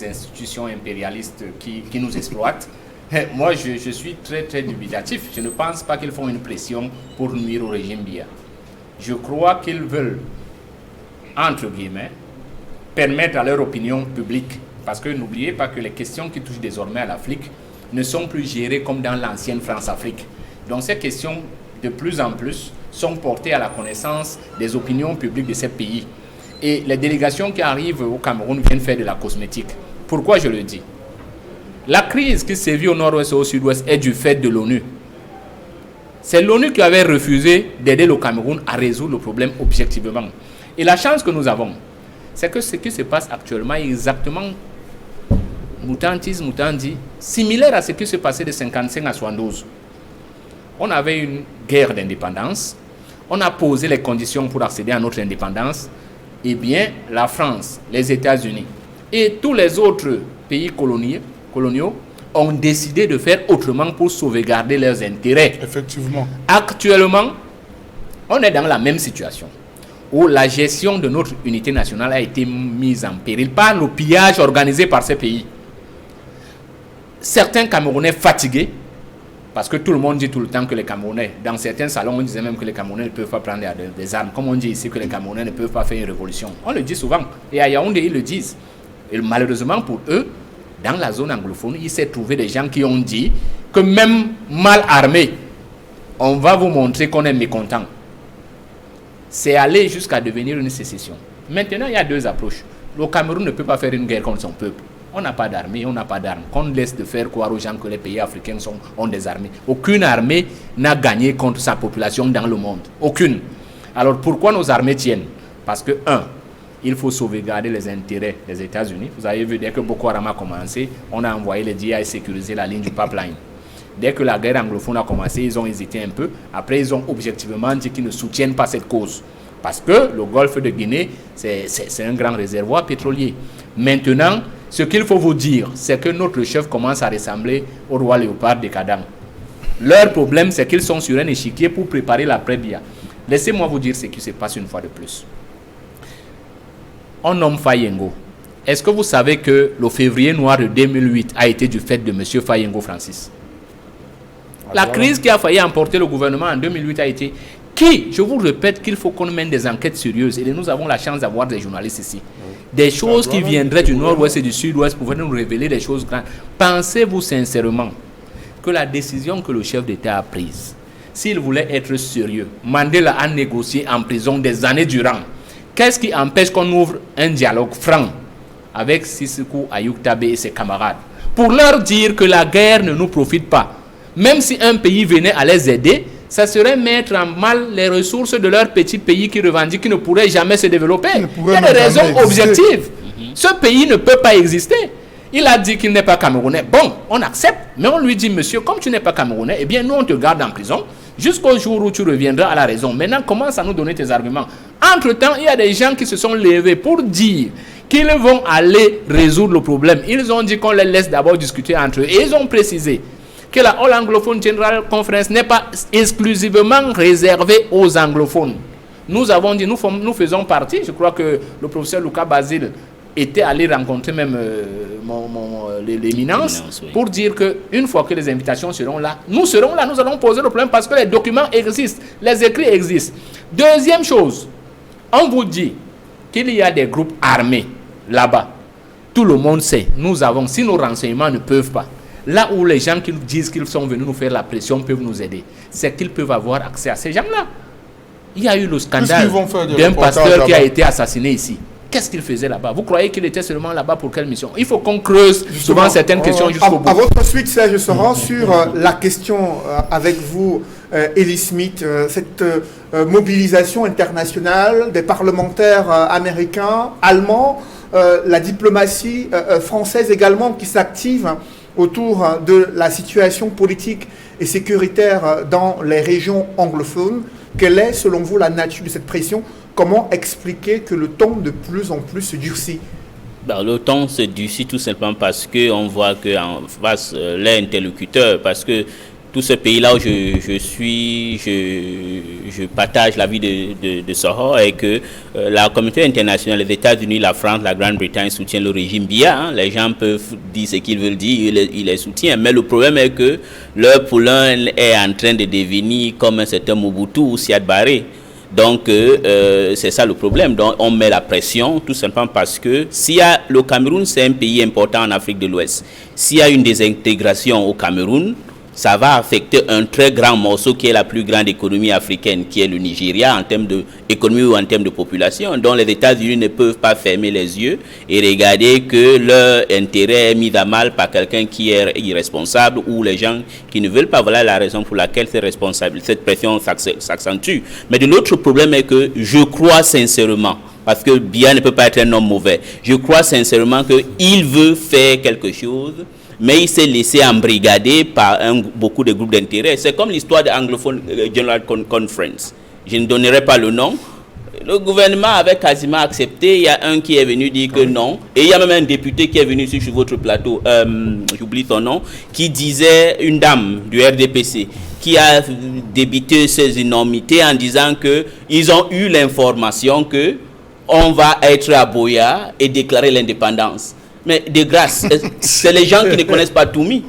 institutions impérialistes qui nous exploitent, moi je suis très très dubitatif. Je ne pense pas qu'ils font une pression pour nuire au régime Biya. Je crois qu'ils veulent, entre guillemets, permettre à leur opinion publique, parce que n'oubliez pas que les questions qui touchent désormais à l'Afrique ne sont plus gérées comme dans l'ancienne France-Afrique. Donc ces questions, de plus en plus, sont portées à la connaissance des opinions publiques de ces pays. Et les délégations qui arrivent au Cameroun viennent faire de la cosmétique. Pourquoi je le dis? La crise qui sévit au nord-ouest et au sud-ouest est du fait de l'ONU. C'est l'ONU qui avait refusé d'aider le Cameroun à résoudre le problème objectivement. Et la chance que nous avons, c'est que ce qui se passe actuellement est exactement, Moutandi, similaire à ce qui se passait de 1955 à 1972. On avait une guerre d'indépendance, on a posé les conditions pour accéder à notre indépendance. Eh bien, la France, les États-Unis et tous les autres pays coloniaux ont décidé de faire autrement pour sauvegarder leurs intérêts. Effectivement. Actuellement, on est dans la même situation où la gestion de notre unité nationale a été mise en péril par le pillage organisé par ces pays. Certains Camerounais fatigués, parce que tout le monde dit tout le temps que les Camerounais, dans certains salons, on disait même que les Camerounais ne peuvent pas prendre des armes. Comme on dit ici que les Camerounais ne peuvent pas faire une révolution. On le dit souvent. Et à Yaoundé, ils le disent. Et malheureusement pour eux, dans la zone anglophone, il s'est trouvé des gens qui ont dit que même mal armés, on va vous montrer qu'on est mécontent. C'est aller jusqu'à devenir une sécession. Maintenant, il y a 2 approches. Le Cameroun ne peut pas faire une guerre contre son peuple. On n'a pas d'armée, on n'a pas d'armes. Qu'on laisse de faire croire aux gens que les pays africains ont des armées. Aucune armée n'a gagné contre sa population dans le monde. Aucune. Alors pourquoi nos armées tiennent? Parce que, 1, il faut sauvegarder les intérêts des États-Unis. Vous avez vu, dès que Boko Haram a commencé, on a envoyé les DIA sécuriser la ligne du pipeline. Dès que la guerre anglophone a commencé, ils ont hésité un peu. Après, ils ont objectivement dit qu'ils ne soutiennent pas cette cause. Parce que le golfe de Guinée, c'est un grand réservoir pétrolier. Maintenant, ce qu'il faut vous dire, c'est que notre chef commence à ressembler au roi léopard décadent. Leur problème, c'est qu'ils sont sur un échiquier pour préparer l'après-Biya. Laissez-moi vous dire ce qui se passe une fois de plus. On nomme Fayengo. Est-ce que vous savez que le février noir de 2008 a été du fait de M. Fayengo Francis? La crise qui a failli emporter le gouvernement en 2008 a été... Qui, je vous répète qu'il faut qu'on mène des enquêtes sérieuses. Et nous avons la chance d'avoir des journalistes ici. Des choses qui viendraient du nord-ouest et du sud-ouest pouvaient nous révéler des choses grandes. Pensez-vous sincèrement que la décision que le chef d'État a prise s'il voulait être sérieux, Mandela a négocié en prison des années durant. Qu'est-ce qui empêche qu'on ouvre un dialogue franc avec Sissokou Ayoktabe et ses camarades pour leur dire que la guerre ne nous profite pas? Même si un pays venait à les aider, ça serait mettre en mal les ressources de leur petit pays qui revendique, qui ne pourrait jamais se développer. Il y a des raisons objectives. Ce pays ne peut pas exister. Il a dit qu'il n'est pas camerounais. Bon, on accepte, mais on lui dit, monsieur, comme tu n'es pas camerounais, eh bien, nous, on te garde en prison jusqu'au jour où tu reviendras à la raison. Maintenant, commence à nous donner tes arguments. Entre-temps, il y a des gens qui se sont levés pour dire qu'ils vont aller résoudre le problème. Ils ont dit qu'on les laisse d'abord discuter entre eux. Et ils ont précisé que la All Anglophone General Conference n'est pas exclusivement réservée aux anglophones. Nous avons dit, nous faisons partie, je crois que le professeur Lucas Basile était allé rencontrer même l'éminence oui. Pour dire qu'une fois que les invitations seront là, nous allons poser le problème parce que les documents existent, les écrits existent. Deuxième chose, on vous dit qu'il y a des groupes armés là-bas. Tout le monde sait, si nos renseignements ne peuvent pas, là où les gens qui nous disent qu'ils sont venus nous faire la pression peuvent nous aider, c'est qu'ils peuvent avoir accès à ces gens-là. Il y a eu le scandale d'un pasteur qui a été assassiné ici. Qu'est-ce qu'il faisait là-bas? Vous croyez qu'il était seulement là-bas pour quelle mission? Il faut qu'on creuse souvent certaines questions jusqu'au bout. À votre suite, Serge Soran, sur la question avec vous, Elie Smith, cette mobilisation internationale des parlementaires américains, allemands, la diplomatie française également qui s'active autour de la situation politique et sécuritaire dans les régions anglophones. Quelle est, selon vous, la nature de cette pression? Comment expliquer que le ton de plus en plus se durcit? Le ton se durcit tout simplement parce qu'on voit qu'en face, les interlocuteurs, parce que tout ce pays-là où je partage l'avis de Soho et que la communauté internationale, les États-Unis, la France, la Grande-Bretagne soutiennent le régime Biya. Les gens peuvent dire ce qu'ils veulent dire, ils les soutiennent. Mais le problème est que leur poulain est en train de devenir comme un certain Mobutu ou Siad Barré. Donc, c'est ça le problème. Donc, on met la pression tout simplement parce que le Cameroun, c'est un pays important en Afrique de l'Ouest. S'il y a une désintégration au Cameroun, ça va affecter un très grand morceau qui est la plus grande économie africaine, qui est le Nigeria, en termes d'économie ou en termes de population, dont les États-Unis ne peuvent pas fermer les yeux et regarder que leur intérêt est mis à mal par quelqu'un qui est irresponsable ou les gens qui ne veulent pas. Voilà la raison pour laquelle cette pression s'accentue. Mais de l'autre problème est que je crois sincèrement, parce que Biya ne peut pas être un homme mauvais, je crois sincèrement qu'il veut faire quelque chose, mais il s'est laissé embrigader par beaucoup de groupes d'intérêt. C'est comme l'histoire de l'Anglophone General Conference. Je ne donnerai pas le nom. Le gouvernement avait quasiment accepté. Il y a un qui est venu dire que non. Et il y a même un député qui est venu sur votre plateau, j'oublie son nom, qui disait, une dame du RDPC, qui a débité ses énormités en disant qu'ils ont eu l'information qu'on va être à Boya et déclarer l'indépendance. Mais de grâce, c'est les gens qui ne connaissent pas Toumi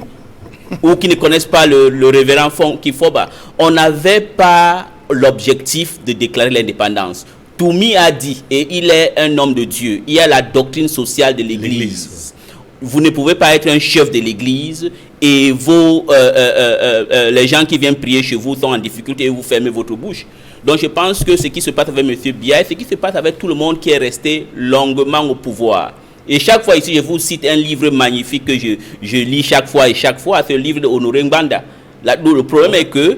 ou qui ne connaissent pas le révérend Kifoba. On n'avait pas l'objectif de déclarer l'indépendance. Toumi a dit, et il est un homme de Dieu, il y a la doctrine sociale de l'Église. Vous ne pouvez pas être un chef de l'Église et les gens qui viennent prier chez vous sont en difficulté et vous fermez votre bouche. Donc je pense que ce qui se passe avec M. Biya, ce qui se passe avec tout le monde qui est resté longuement au pouvoir. Et chaque fois ici, je vous cite un livre magnifique que je lis chaque fois, c'est le livre de Honoré Ngbanda. Le problème est que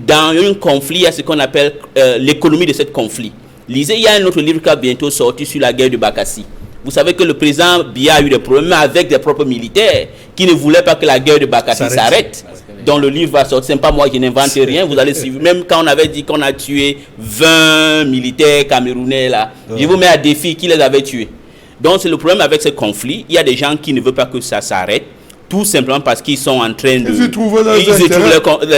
dans un conflit, il y a ce qu'on appelle l'économie de ce conflit. Lisez, il y a un autre livre qui va bientôt sortir sur la guerre de Bakassi. Vous savez que le président Biya a eu des problèmes avec des propres militaires qui ne voulaient pas que la guerre de Bakassi s'arrête. Donc le livre va sortir, c'est pas moi qui n'invente rien, vous allez suivre. Même quand on avait dit qu'on a tué 20 militaires camerounais là, je vous mets à défi qui les avait tués. Donc c'est le problème avec ce conflit. Il y a des gens qui ne veulent pas que ça s'arrête, tout simplement parce qu'ils sont en train de... Ils trouvent leur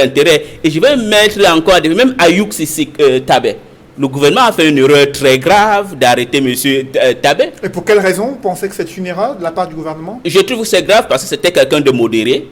intérêt. Et je vais mettre encore, même Ayouk Tabé. Le gouvernement a fait une erreur très grave d'arrêter M. Tabé. Et pour quelle raison vous pensez que c'est une erreur de la part du gouvernement? Je trouve que c'est grave parce que c'était quelqu'un de modéré,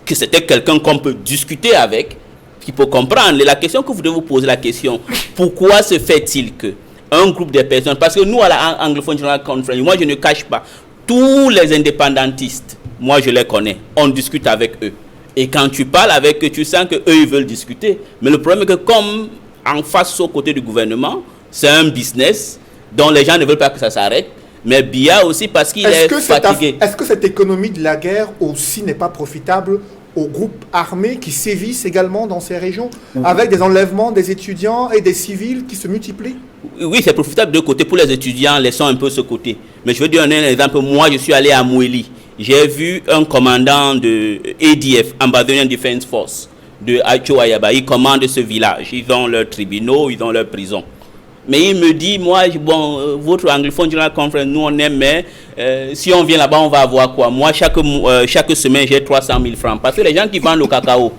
que c'était quelqu'un qu'on peut discuter avec, qui peut comprendre. Et la question que vous devez vous poser, la question, pourquoi se fait-il que un groupe de personnes, parce que nous à la Anglophone General Conference, moi je ne cache pas, tous les indépendantistes, moi je les connais, on discute avec eux. Et quand tu parles avec eux, tu sens qu'eux, ils veulent discuter. Mais le problème est que comme en face, au côté du gouvernement, c'est un business dont les gens ne veulent pas que ça s'arrête. Mais Biya aussi parce qu'il est fatigué. Est-ce que cette économie de la guerre aussi n'est pas profitable aux groupes armés qui sévissent également dans ces régions, avec des enlèvements des étudiants et des civils qui se multiplient? Oui, c'est profitable de côté. Pour les étudiants, laissons un peu ce côté. Mais je veux donner un exemple. Moi, je suis allé à Mouéli. J'ai vu un commandant de ADF, Ambazonian Defense Force, de Acho-Ayaba. Il commande ce village. Ils ont leurs tribunaux, ils ont leurs prisons. Mais il me dit, moi, bon, votre anglophone General Conference, nous on aime, mais si on vient là-bas, on va avoir quoi? Moi, chaque semaine, j'ai 300 000 francs. Parce que les gens qui vendent le cacao,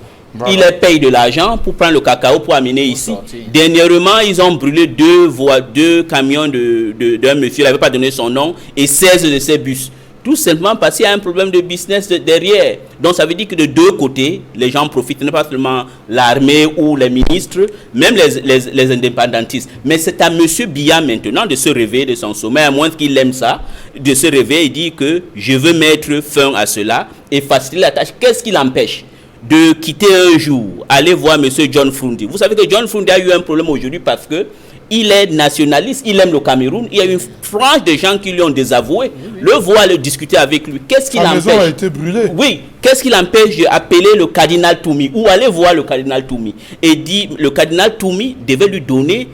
ils les payent de l'argent pour prendre le cacao pour amener ici. Dernièrement, ils ont brûlé deux camions d'un monsieur, il n'avait pas donné son nom, et 16 de ses bus. Tout simplement parce qu'il y a un problème de business derrière. Donc ça veut dire que de deux côtés, les gens profitent, non pas seulement l'armée ou les ministres, même les indépendantistes. Mais c'est à M. Biya maintenant de se réveiller de son sommeil, à moins qu'il aime ça, de se réveiller et dire que je veux mettre fin à cela et faciliter la tâche. Qu'est-ce qui l'empêche de quitter un jour, aller voir M. John Frundi? Vous savez que John Frundi a eu un problème aujourd'hui parce que il est nationaliste, il aime le Cameroun. Il y a une frange de gens qui lui ont désavoué. Le voir, le discuter avec lui. Qu'est-ce qui l'empêche? Sa maison a été brûlée. Oui. Qu'est-ce qui l'empêche d'appeler le cardinal Toumi ou aller voir le cardinal Toumi et dire le cardinal Toumi devait lui donner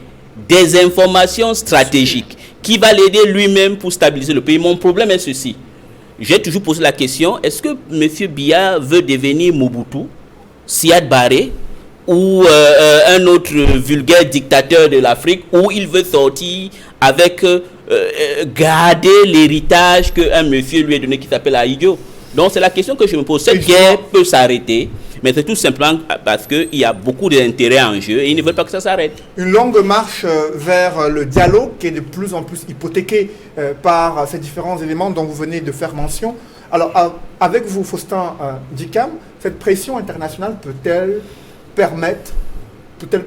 des informations stratégiques qui va l'aider lui-même pour stabiliser le pays. Mon problème est ceci. J'ai toujours posé la question, est-ce que M. Biya veut devenir Mobutu, Siad Barre, ou un autre vulgaire dictateur de l'Afrique, où il veut sortir avec garder l'héritage qu'un monsieur lui a donné qui s'appelle Aïdjo. Donc c'est la question que je me pose. Cette guerre peut s'arrêter, mais c'est tout simplement parce qu'il y a beaucoup d'intérêts en jeu et ils ne veulent pas que ça s'arrête. Une longue marche vers le dialogue qui est de plus en plus hypothéqué par ces différents éléments dont vous venez de faire mention. Alors avec vous, Faustin Dikam, cette pression internationale peut-elle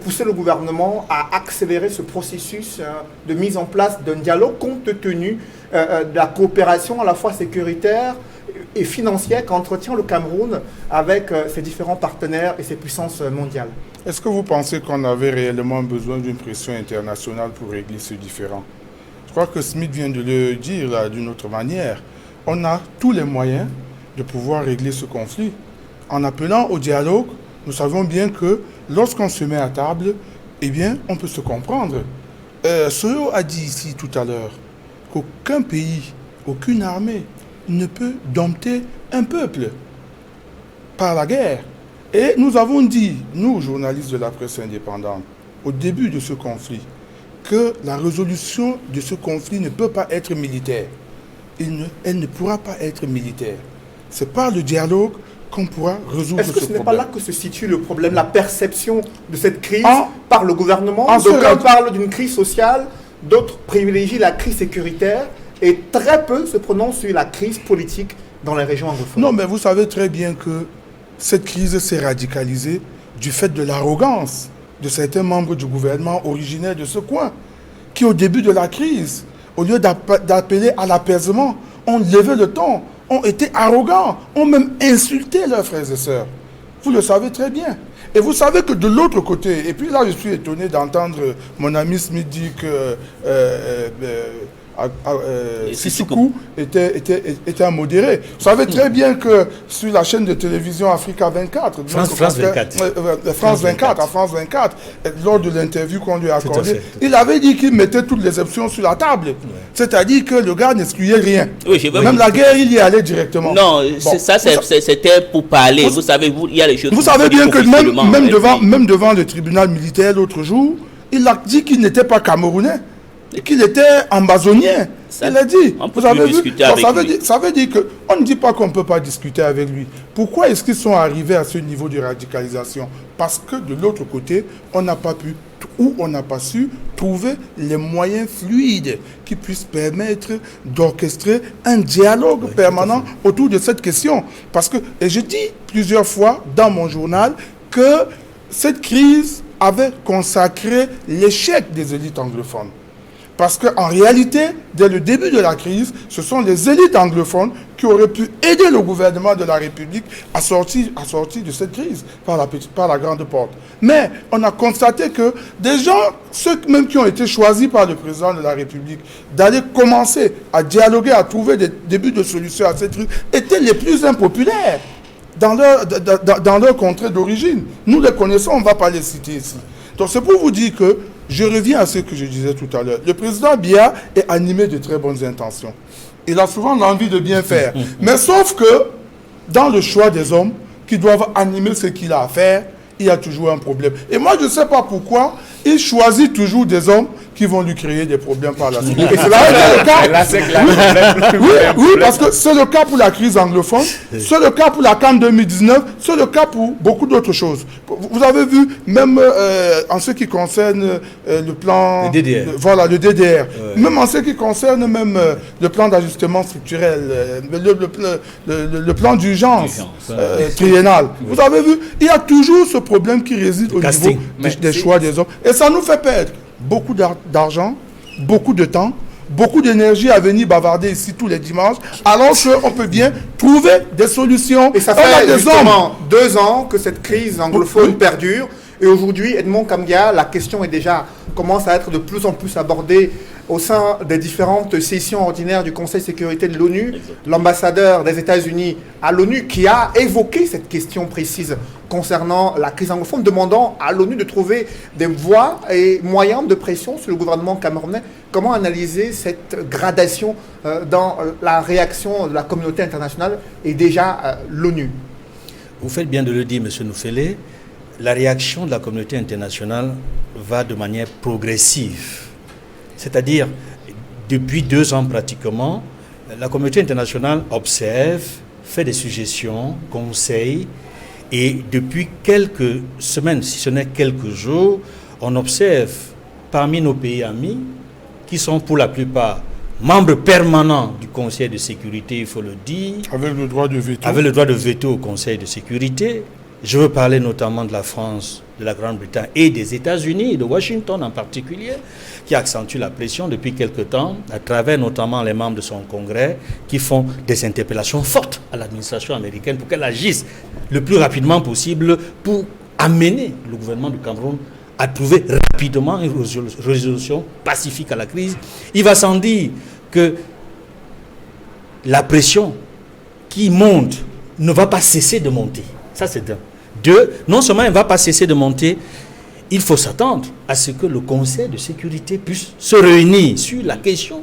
pousser le gouvernement à accélérer ce processus de mise en place d'un dialogue compte tenu de la coopération à la fois sécuritaire et financière qu'entretient le Cameroun avec ses différents partenaires et ses puissances mondiales? Est-ce que vous pensez qu'on avait réellement besoin d'une pression internationale pour régler ce différend? Je crois que Smith vient de le dire là d'une autre manière. On a tous les moyens de pouvoir régler ce conflit. En appelant au dialogue, nous savons bien que lorsqu'on se met à table, eh bien, on peut se comprendre. Soyo a dit ici tout à l'heure qu'aucun pays, aucune armée ne peut dompter un peuple par la guerre. Et nous avons dit, nous, journalistes de la presse indépendante, au début de ce conflit, que la résolution de ce conflit ne peut pas être militaire. Elle ne pourra pas être militaire. C'est par le dialogue qu'on pourra résoudre ce problème. Est-ce que ce n'est pas là que se situe le problème, la perception de cette crise par le gouvernement? D'aucuns parlent d'une crise sociale, d'autres privilégient la crise sécuritaire et très peu se prononcent sur la crise politique dans les régions anglophones. Non, mais vous savez très bien que cette crise s'est radicalisée du fait de l'arrogance de certains membres du gouvernement originaires de ce coin, qui au début de la crise, au lieu d'appeler à l'apaisement, ont levé le ton, ont été arrogants, ont même insulté leurs frères et sœurs. Vous le savez très bien. Et vous savez que de l'autre côté, et puis là je suis étonné d'entendre mon ami Smith dire que Sissoko était un modéré. Vous savez très bien que sur la chaîne de télévision Africa 24, France 24, lors de l'interview qu'on lui a accordée, il avait dit qu'il mettait toutes les options sur la table. Ouais. C'est-à-dire que le gars n'excluait rien. Oui, même la guerre, il y allait directement. Non, bon, c'était pour parler. Vous savez, il y a les choses. Vous savez bien que même devant le tribunal militaire l'autre jour, il a dit qu'il n'était pas camerounais. Et qu'il était ambazonien. Il a dit. Vous avez vu? Ça veut dire qu'on ne dit pas qu'on ne peut pas discuter avec lui. Pourquoi est-ce qu'ils sont arrivés à ce niveau de radicalisation? Parce que de l'autre côté, on n'a pas pu ou on n'a pas su trouver les moyens fluides qui puissent permettre d'orchestrer un dialogue permanent autour de cette question. Parce que, et je dis plusieurs fois dans mon journal que cette crise avait consacré l'échec des élites anglophones. Parce qu'en réalité, dès le début de la crise, ce sont les élites anglophones qui auraient pu aider le gouvernement de la République à sortir de cette crise par la grande porte. Mais on a constaté que des gens, ceux même qui ont été choisis par le président de la République, d'aller commencer à dialoguer, à trouver des débuts de solutions à cette crise, étaient les plus impopulaires dans leur contrée d'origine. Nous les connaissons, on ne va pas les citer ici. Donc c'est pour vous dire que, je reviens à ce que je disais tout à l'heure, le président Biya est animé de très bonnes intentions. Il a souvent l'envie de bien faire. Mais sauf que, dans le choix des hommes qui doivent animer ce qu'il a à faire, il y a toujours un problème. Et moi, je ne sais pas pourquoi, il choisit toujours des hommes qui vont lui créer des problèmes par la suite. Et cela est le cas. Là, c'est clair. Oui, parce que c'est le cas pour la crise anglophone, c'est le cas pour la CAN 2019, c'est le cas pour beaucoup d'autres choses. Vous avez vu, même en ce qui concerne le plan... Le DDR. Voilà, le DDR. Ouais. Même en ce qui concerne même le plan d'ajustement structurel, le plan d'urgence triennal. Ouais. Vous avez vu, il y a toujours ce problème qui réside au niveau des choix des hommes. Et ça nous fait perdre beaucoup d'argent, beaucoup de temps, beaucoup d'énergie à venir bavarder ici tous les dimanches, alors qu'on peut bien trouver des solutions. Et ça fait justement 2 ans que cette crise anglophone perdure. Et aujourd'hui, Edmond Kamgia, la question commence à être de plus en plus abordée au sein des différentes sessions ordinaires du Conseil de sécurité de l'ONU. L'ambassadeur des États-Unis à l'ONU qui a évoqué cette question précise concernant la crise anglophone, demandant à l'ONU de trouver des voies et moyens de pression sur le gouvernement camerounais. Comment analyser cette gradation dans la réaction de la communauté internationale et déjà l'ONU? Vous faites bien de le dire, M. Noufele. La réaction de la communauté internationale va de manière progressive. C'est-à-dire, depuis 2 ans pratiquement, la communauté internationale observe, fait des suggestions, conseille, et depuis quelques semaines, si ce n'est quelques jours, on observe parmi nos pays amis, qui sont pour la plupart membres permanents du Conseil de sécurité, il faut le dire. Avec le droit de veto. Avec le droit de veto au Conseil de sécurité. Je veux parler notamment de la France, de la Grande-Bretagne et des États-Unis, de Washington en particulier, qui accentue la pression depuis quelque temps, à travers notamment les membres de son congrès, qui font des interpellations fortes à l'administration américaine pour qu'elle agisse le plus rapidement possible pour amener le gouvernement du Cameroun à trouver rapidement une résolution pacifique à la crise. Il va sans dire que la pression qui monte ne va pas cesser de monter. Ça, c'est un. 2, non seulement elle ne va pas cesser de monter, il faut s'attendre à ce que le Conseil de sécurité puisse se réunir sur la question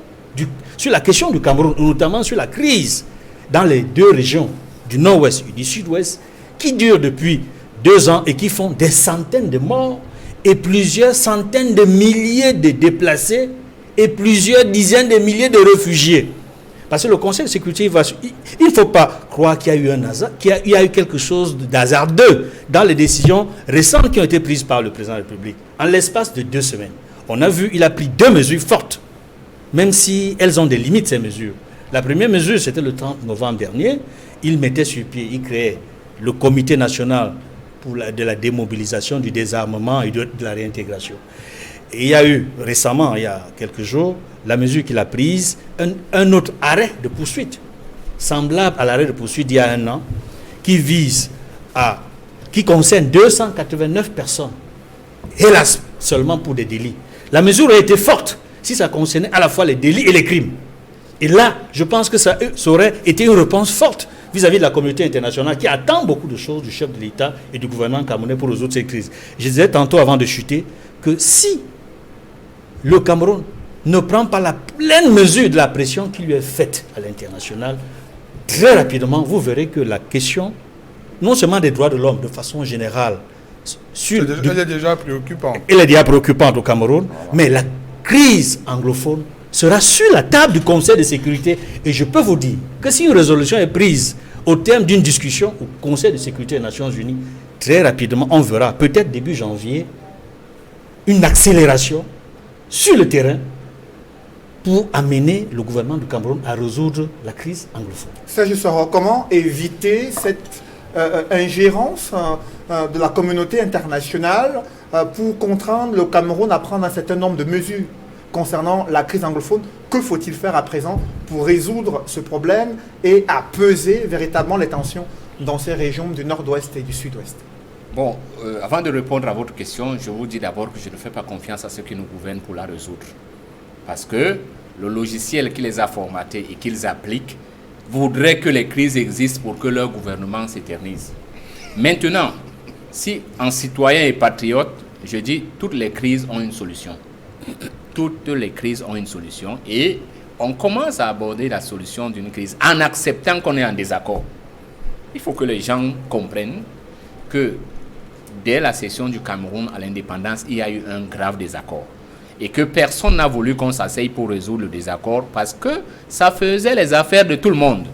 du Cameroun, notamment sur la crise dans les 2 régions du nord-ouest et du sud-ouest, qui durent depuis 2 ans et qui font des centaines de morts et plusieurs centaines de milliers de déplacés et plusieurs dizaines de milliers de réfugiés. Parce que le Conseil de sécurité, il ne faut pas croire qu'il y a eu un hasard, qu'il y a eu quelque chose d'hasardeux dans les décisions récentes qui ont été prises par le président de la République. En l'espace de 2 semaines, on a vu, il a pris 2 mesures fortes, même si elles ont des limites, ces mesures. La première mesure, c'était le 30 novembre dernier. Il mettait sur pied, il créait le comité national de la démobilisation, du désarmement et de la réintégration. Et il y a eu récemment, il y a quelques jours, la mesure qu'il a prise, un autre arrêt de poursuite, semblable à l'arrêt de poursuite d'il y a 1 an, qui concerne 289 personnes, hélas, seulement pour des délits. La mesure aurait été forte si ça concernait à la fois les délits et les crimes. Et là, je pense que ça aurait été une réponse forte vis-à-vis de la communauté internationale qui attend beaucoup de choses du chef de l'État et du gouvernement camerounais pour résoudre ces crises. Je disais tantôt avant de chuter que si le Cameroun ne prend pas la pleine mesure de la pression qui lui est faite à l'international, très rapidement, vous verrez que la question, non seulement des droits de l'homme, de façon générale, elle est déjà préoccupante. Elle est déjà préoccupante au Cameroun, mais la crise anglophone sera sur la table du Conseil de sécurité. Et je peux vous dire que si une résolution est prise au terme d'une discussion au Conseil de sécurité des Nations Unies, très rapidement, on verra, peut-être début janvier, une accélération sur le terrain pour amener le gouvernement du Cameroun à résoudre la crise anglophone. Serge Soro, comment éviter cette ingérence de la communauté internationale pour contraindre le Cameroun à prendre un certain nombre de mesures concernant la crise anglophone. Que faut-il faire à présent pour résoudre ce problème et apaiser véritablement les tensions dans ces régions du nord-ouest et du sud-ouest? Bon, avant de répondre à votre question, je vous dis d'abord que je ne fais pas confiance à ceux qui nous gouvernent pour la résoudre. Parce que le logiciel qui les a formatés et qu'ils appliquent voudrait que les crises existent pour que leur gouvernement s'éternise. Maintenant, si en citoyen et patriote, je dis toutes les crises ont une solution. Toutes les crises ont une solution et on commence à aborder la solution d'une crise en acceptant qu'on est en désaccord. Il faut que les gens comprennent que dès la cession du Cameroun à l'indépendance, il y a eu un grave désaccord. Et que personne n'a voulu qu'on s'asseye pour résoudre le désaccord parce que ça faisait les affaires de tout le monde.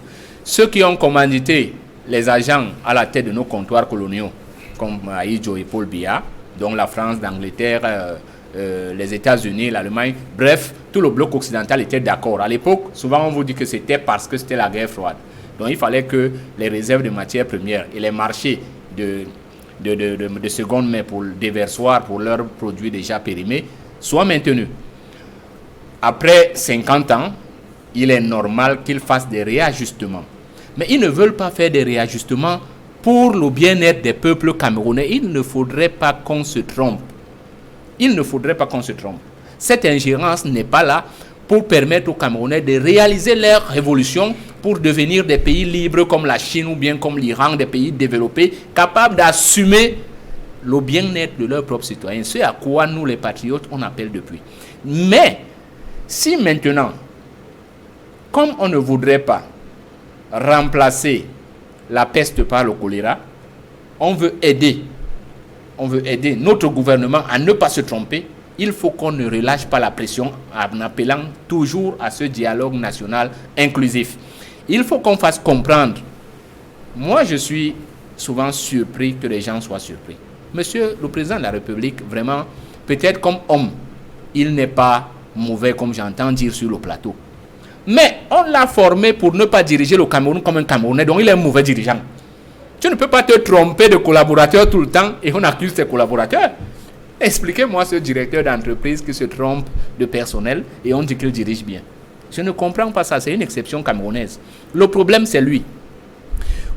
Ceux qui ont commandité les agents à la tête de nos comptoirs coloniaux, comme Ahidjo et Paul Biya, dont la France, l'Angleterre, les États-Unis, l'Allemagne, bref, tout le bloc occidental était d'accord. À l'époque, souvent on vous dit que c'était parce que c'était la guerre froide. Donc il fallait que les réserves de matières premières et les marchés de seconde main pour le déversoir, pour leurs produits déjà périmés, soient maintenus. Après 50 ans, il est normal qu'ils fassent des réajustements. Mais ils ne veulent pas faire des réajustements pour le bien-être des peuples camerounais. Il ne faudrait pas qu'on se trompe. Il ne faudrait pas qu'on se trompe. Cette ingérence n'est pas là pour permettre aux Camerounais de réaliser leur révolution pour devenir des pays libres comme la Chine ou bien comme l'Iran, des pays développés, capables d'assumer le bien-être de leurs propres citoyens. C'est à quoi nous, les patriotes, on appelle depuis. Mais, si maintenant, comme on ne voudrait pas remplacer la peste par le choléra, on veut aider notre gouvernement à ne pas se tromper, il faut qu'on ne relâche pas la pression en appelant toujours à ce dialogue national inclusif. Il faut qu'on fasse comprendre. Moi, je suis souvent surpris que les gens soient surpris. Monsieur le Président de la République, vraiment, peut-être comme homme, il n'est pas mauvais comme j'entends dire sur le plateau. Mais on l'a formé pour ne pas diriger le Cameroun comme un Camerounais, donc il est un mauvais dirigeant. Tu ne peux pas te tromper de collaborateurs tout le temps et on accuse tes collaborateurs. Expliquez-moi ce directeur d'entreprise qui se trompe de personnel et on dit qu'il dirige bien. Je ne comprends pas ça, c'est une exception camerounaise. Le problème, c'est lui.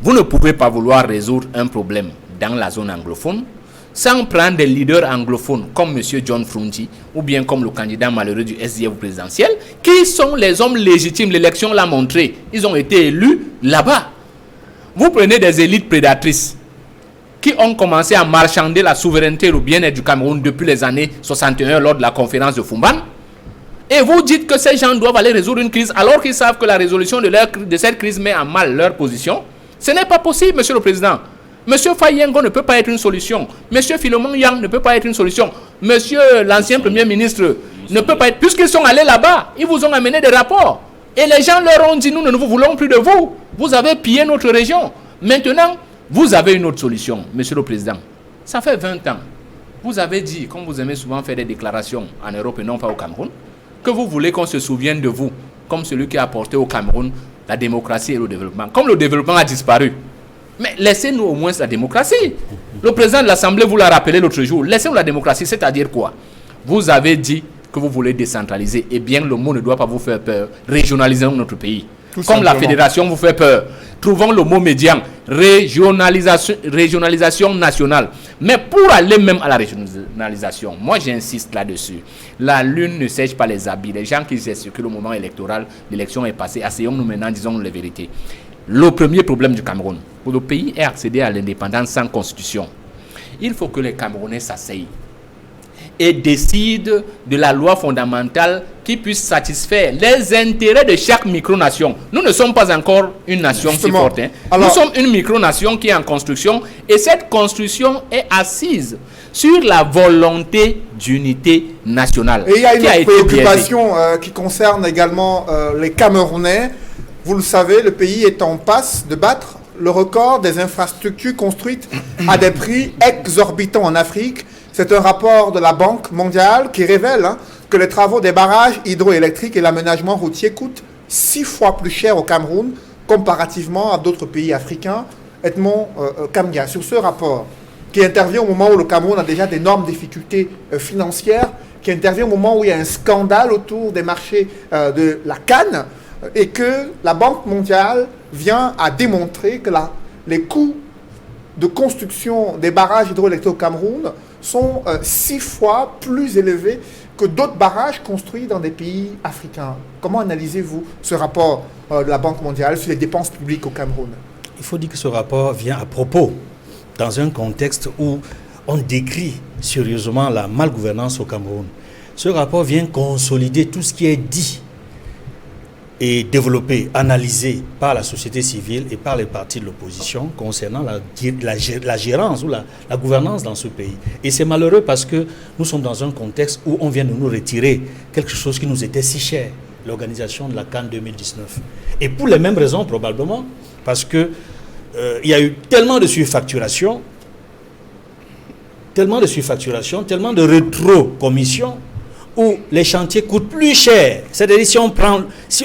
Vous ne pouvez pas vouloir résoudre un problème dans la zone anglophone sans prendre des leaders anglophones comme M. John Frunti ou bien comme le candidat malheureux du SDF présidentiel, qui sont les hommes légitimes. L'élection l'a montré. Ils ont été élus là-bas. Vous prenez des élites prédatrices qui ont commencé à marchander la souveraineté et le bien-être du Cameroun depuis les années 61 lors de la conférence de Fumban. Et vous dites que ces gens doivent aller résoudre une crise alors qu'ils savent que la résolution de cette crise met en mal leur position. Ce n'est pas possible, Monsieur le Président. Monsieur Fayengo ne peut pas être une solution. Monsieur Philomon Yang ne peut pas être une solution. Monsieur l'ancien Premier ministre ne peut pas être... Puisqu'ils sont allés là-bas, ils vous ont amené des rapports. Et les gens leur ont dit, nous ne vous voulons plus de vous. Vous avez pillé notre région. Maintenant, vous avez une autre solution, Monsieur le Président. Ça fait 20 ans. Vous avez dit, comme vous aimez souvent faire des déclarations en Europe et non pas au Cameroun, que vous voulez qu'on se souvienne de vous comme celui qui a apporté au Cameroun la démocratie et le développement. Comme le développement a disparu. Mais laissez-nous au moins la démocratie. Le président de l'Assemblée vous l'a rappelé l'autre jour. Laissez-nous la démocratie, c'est-à-dire quoi? Vous avez dit que vous voulez décentraliser. Eh bien, le mot ne doit pas vous faire peur. Régionalisons notre pays. Tout comme simplement. La fédération vous fait peur. Trouvons le mot médian. Régionalisation nationale. Mais pour aller même à la régionalisation, moi j'insiste là-dessus. La lune ne sèche pas les habits. Les gens qui circulent au moment électoral, l'élection est passée. Asseyons-nous maintenant, disons-nous les vérités. Le premier problème du Cameroun, pour le pays est accéder à l'indépendance sans constitution. Il faut que les Camerounais s'asseyent et décident de la loi fondamentale qui puisse satisfaire les intérêts de chaque micronation. Nous ne sommes pas encore une nation si forte. Alors, nous sommes une micronation qui est en construction et cette construction est assise sur la volonté d'unité nationale. Et il y a une autre préoccupation qui concerne également les Camerounais. Vous le savez, le pays est en passe de battre le record des infrastructures construites à des prix exorbitants en Afrique. C'est un rapport de la Banque mondiale qui révèle que les travaux des barrages hydroélectriques et l'aménagement routier coûtent 6 fois plus cher au Cameroun comparativement à d'autres pays africains. Edmond Kamga, sur ce rapport qui intervient au moment où le Cameroun a déjà d'énormes difficultés financières qui intervient au moment où il y a un scandale autour des marchés de la canne, et que la Banque mondiale vient à démontrer que les coûts de construction des barrages hydroélectriques au Cameroun sont 6 fois plus élevés que d'autres barrages construits dans des pays africains. Comment analysez-vous ce rapport de la Banque mondiale sur les dépenses publiques au Cameroun? Il faut dire que ce rapport vient à propos dans un contexte où on décrit sérieusement la malgouvernance au Cameroun. Ce rapport vient consolider tout ce qui est dit et développé, analysé par la société civile et par les partis de l'opposition concernant la gérance ou la gouvernance dans ce pays. Et c'est malheureux parce que nous sommes dans un contexte où on vient de nous retirer quelque chose qui nous était si cher, l'organisation de la CAN 2019. Et pour les mêmes raisons probablement, parce que il y a eu tellement de surfacturation, tellement de rétro-commission, où les chantiers coûtent plus cher. C'est-à-dire si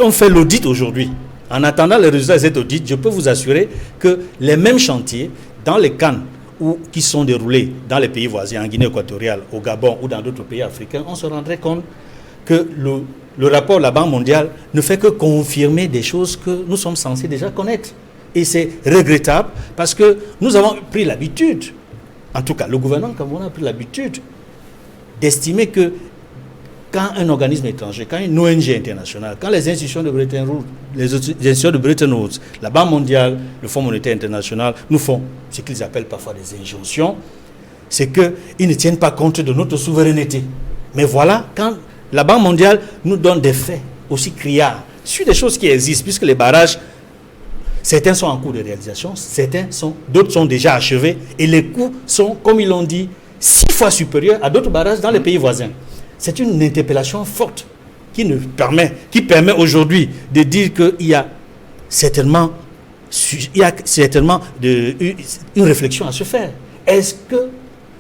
on fait l'audit aujourd'hui, en attendant les résultats de cet audit, je peux vous assurer que les mêmes chantiers, dans les cannes qui sont déroulés dans les pays voisins, en Guinée équatoriale, au Gabon ou dans d'autres pays africains, on se rendrait compte que le rapport de la Banque mondiale ne fait que confirmer des choses que nous sommes censés déjà connaître. Et c'est regrettable parce que nous avons pris l'habitude, en tout cas le gouvernement camerounais a pris l'habitude d'estimer que quand un organisme étranger, quand une ONG internationale, quand les institutions de Bretton Woods, la Banque mondiale, le Fonds monétaire international nous font ce qu'ils appellent parfois des injonctions, c'est qu'ils ne tiennent pas compte de notre souveraineté. Mais voilà, quand la Banque mondiale nous donne des faits aussi criards sur des choses qui existent, puisque les barrages, certains sont en cours de réalisation, d'autres sont déjà achevés, et les coûts sont, comme ils l'ont dit, 6 fois supérieurs à d'autres barrages dans les pays voisins. C'est une interpellation forte qui permet aujourd'hui de dire qu'il y a certainement une réflexion à se faire. Est-ce que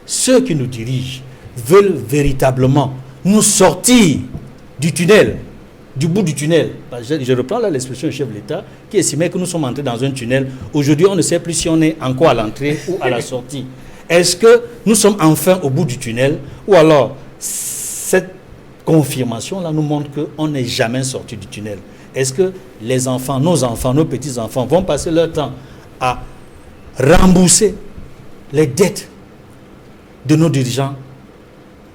ceux qui nous dirigent veulent véritablement nous sortir du tunnel, du bout du tunnel? Je reprends là l'expression du chef de l'État qui estimait que nous sommes entrés dans un tunnel. Aujourd'hui, on ne sait plus si on est encore à l'entrée ou à la sortie. Est-ce que nous sommes enfin au bout du tunnel, ou alors cette confirmation-là nous montre qu'on n'est jamais sorti du tunnel? Est-ce que les enfants, nos petits-enfants vont passer leur temps à rembourser les dettes de nos dirigeants?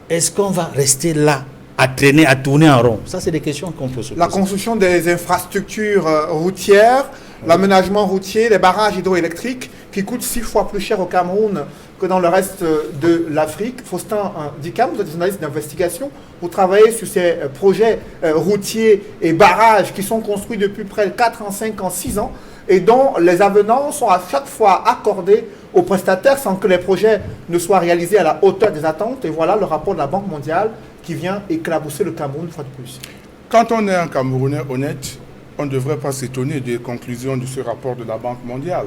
Est-ce qu'on va rester là à traîner, à tourner en rond? Ça, c'est des questions qu'on peut se poser. La construction des infrastructures routières, l'aménagement routier, les barrages hydroélectriques qui coûtent 6 fois plus cher au Cameroun que dans le reste de l'Afrique. Faustin Dicam, vous êtes journaliste d'investigation, vous travaillez sur ces projets routiers et barrages qui sont construits depuis près de 4 ans, 5 ans, 6 ans, et dont les avenants sont à chaque fois accordés aux prestataires sans que les projets ne soient réalisés à la hauteur des attentes. Et voilà le rapport de la Banque mondiale qui vient éclabousser le Cameroun une fois de plus. Quand on est un Camerounais honnête, on ne devrait pas s'étonner des conclusions de ce rapport de la Banque mondiale.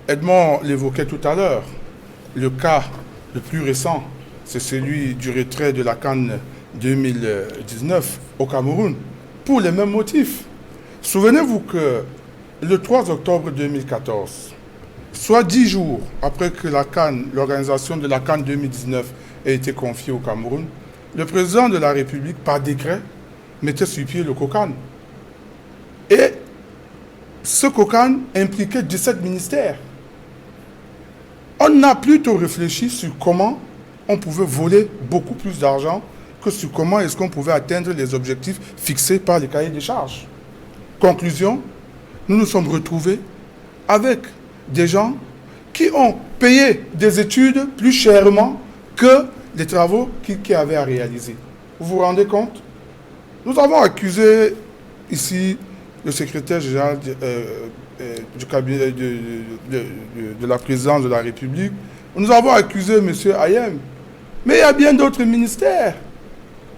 Edmond l'évoquait tout à l'heure. Le cas le plus récent, c'est celui du retrait de la CAN 2019 au Cameroun, pour les mêmes motifs. Souvenez-vous que le 3 octobre 2014, soit 10 jours après que l'organisation de la CAN 2019 ait été confiée au Cameroun, le président de la République, par décret, mettait sur pied le COCAN. Et ce COCAN impliquait 17 ministères. On a plutôt réfléchi sur comment on pouvait voler beaucoup plus d'argent que sur comment est-ce qu'on pouvait atteindre les objectifs fixés par les cahiers des charges. Conclusion, nous nous sommes retrouvés avec des gens qui ont payé des études plus chèrement que les travaux qu'ils avaient à réaliser. Vous vous rendez compte? Nous avons accusé ici le secrétaire général du cabinet de la présidence de la République. Nous avons accusé M. Ayem. Mais il y a bien d'autres ministères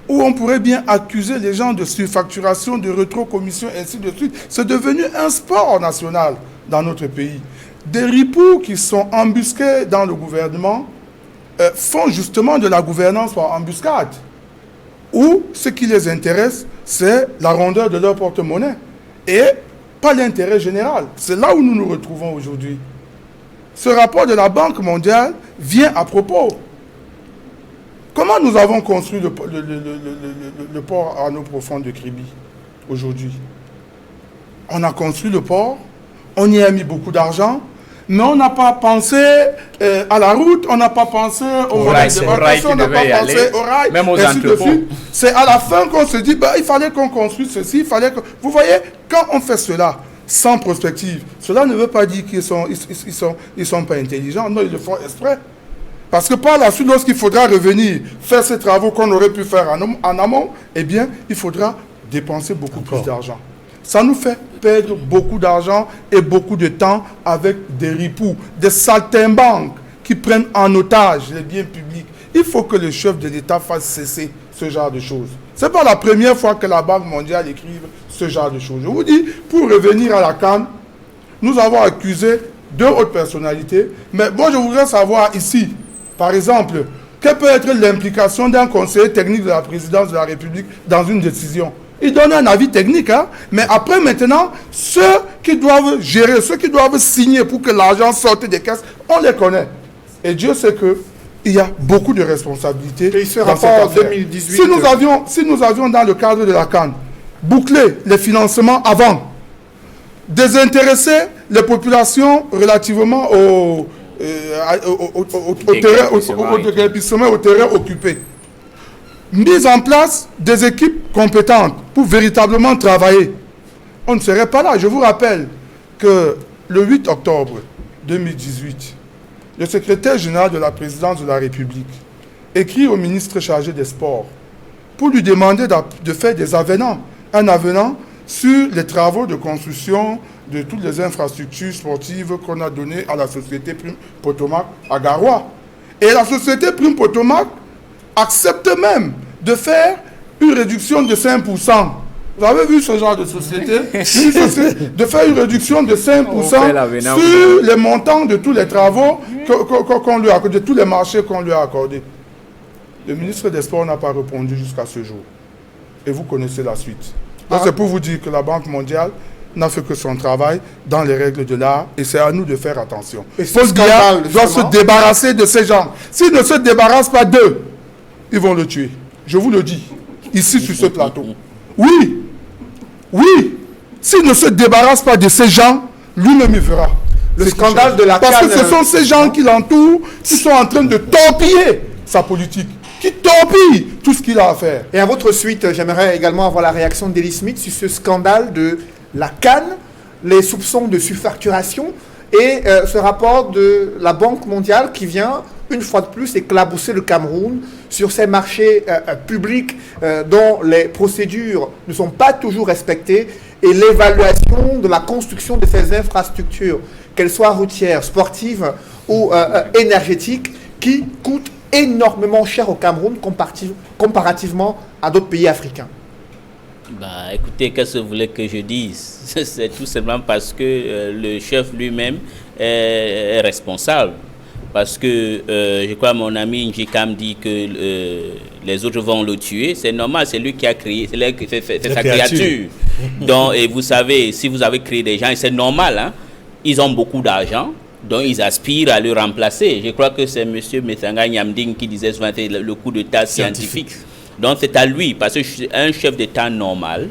où on pourrait bien accuser les gens de surfacturation, de rétrocommission, ainsi de suite. C'est devenu un sport national dans notre pays. Des ripoux qui sont embusqués dans le gouvernement font justement de la gouvernance par embuscade. Ou ce qui les intéresse, c'est la rondeur de leur porte-monnaie. Et pas l'intérêt général. C'est là où nous nous retrouvons aujourd'hui. Ce rapport de la Banque mondiale vient à propos. Comment nous avons construit le port à eau profonde de Kribi aujourd'hui? On a construit le port, on y a mis beaucoup d'argent, mais on n'a pas pensé à la route, on n'a pas pensé au rail débarcation, on n'a pas pensé au rail, même aux ainsi de entrepôts. suite. C'est à la fin qu'on se dit, il fallait qu'on construise ceci, il fallait que... Vous voyez, quand on fait cela sans prospective, cela ne veut pas dire qu'ils sont pas intelligents, non, ils le font exprès. Parce que par la suite, lorsqu'il faudra revenir faire ces travaux qu'on aurait pu faire en amont, eh bien, il faudra dépenser beaucoup plus d'argent. Ça nous fait perdre beaucoup d'argent et beaucoup de temps avec des ripoux, des saltimbanques qui prennent en otage les biens publics. Il faut que le chef de l'État fasse cesser ce genre de choses. Ce n'est pas la première fois que la Banque mondiale écrive ce genre de choses. Je vous dis, pour revenir à la CAN, nous avons accusé 2 autres personnalités. Mais moi, je voudrais savoir ici, par exemple, quelle peut être l'implication d'un conseiller technique de la présidence de la République dans une décision? Il donne un avis technique, hein? Mais après, maintenant, ceux qui doivent gérer, ceux qui doivent signer pour que l'argent sorte des caisses, on les connaît. Et Dieu sait qu'il y a beaucoup de responsabilités. Et ce dans cette rapport affaire. 2018... Si nous avions, dans le cadre de la CAN, bouclé les financements avant, désintéresser les populations relativement au terrain occupé, mise en place des équipes compétentes pour véritablement travailler, on ne serait pas là. Je vous rappelle que le 8 octobre 2018, le secrétaire général de la présidence de la République écrit au ministre chargé des Sports pour lui demander de faire des avenants, un avenant sur les travaux de construction de toutes les infrastructures sportives qu'on a données à la société Prime Potomac à Garoua. Et la société Prime Potomac accepte même de faire une réduction de 5%. Vous avez vu ce genre de société? De faire une réduction de 5% sur les montants de tous les travaux qu'on lui a accordés, de tous les marchés qu'on lui a accordés. Le ministre des Sports n'a pas répondu jusqu'à ce jour. Et vous connaissez la suite. Donc c'est pour vous dire que la Banque mondiale n'a fait que son travail dans les règles de l'art et c'est à nous de faire attention. Paul Biya doit se débarrasser de ces gens. S'il ne se débarrasse pas d'eux, ils vont le tuer. Je vous le dis, ici sur ce plateau. Oui, s'il ne se débarrasse pas de ces gens, lui-même il verra. Le scandale de la Parce CAN, que ce sont ces gens qui l'entourent, qui sont en train de torpiller sa politique, qui torpillent tout ce qu'il a à faire. Et à votre suite, j'aimerais également avoir la réaction d'Eli Smith sur ce scandale de la CAN, les soupçons de surfacturation et ce rapport de la Banque mondiale qui vient une fois de plus éclabousser le Cameroun sur ces marchés publics dont les procédures ne sont pas toujours respectées et l'évaluation de la construction de ces infrastructures, qu'elles soient routières, sportives ou énergétiques, qui coûtent énormément cher au Cameroun comparativement à d'autres pays africains. Écoutez, qu'est-ce que vous voulez que je dise? C'est tout simplement parce que le chef lui-même est responsable. Parce que je crois que mon ami Njikam dit que les autres vont le tuer. C'est normal, c'est lui qui a créé, c'est sa créature. Donc, et vous savez, si vous avez créé des gens, c'est normal, hein, ils ont beaucoup d'argent, donc ils aspirent à le remplacer. Je crois que c'est M. Methanga Nyamding qui disait souvent le coup d'état scientifique. Donc c'est à lui, parce qu'un chef d'État normal,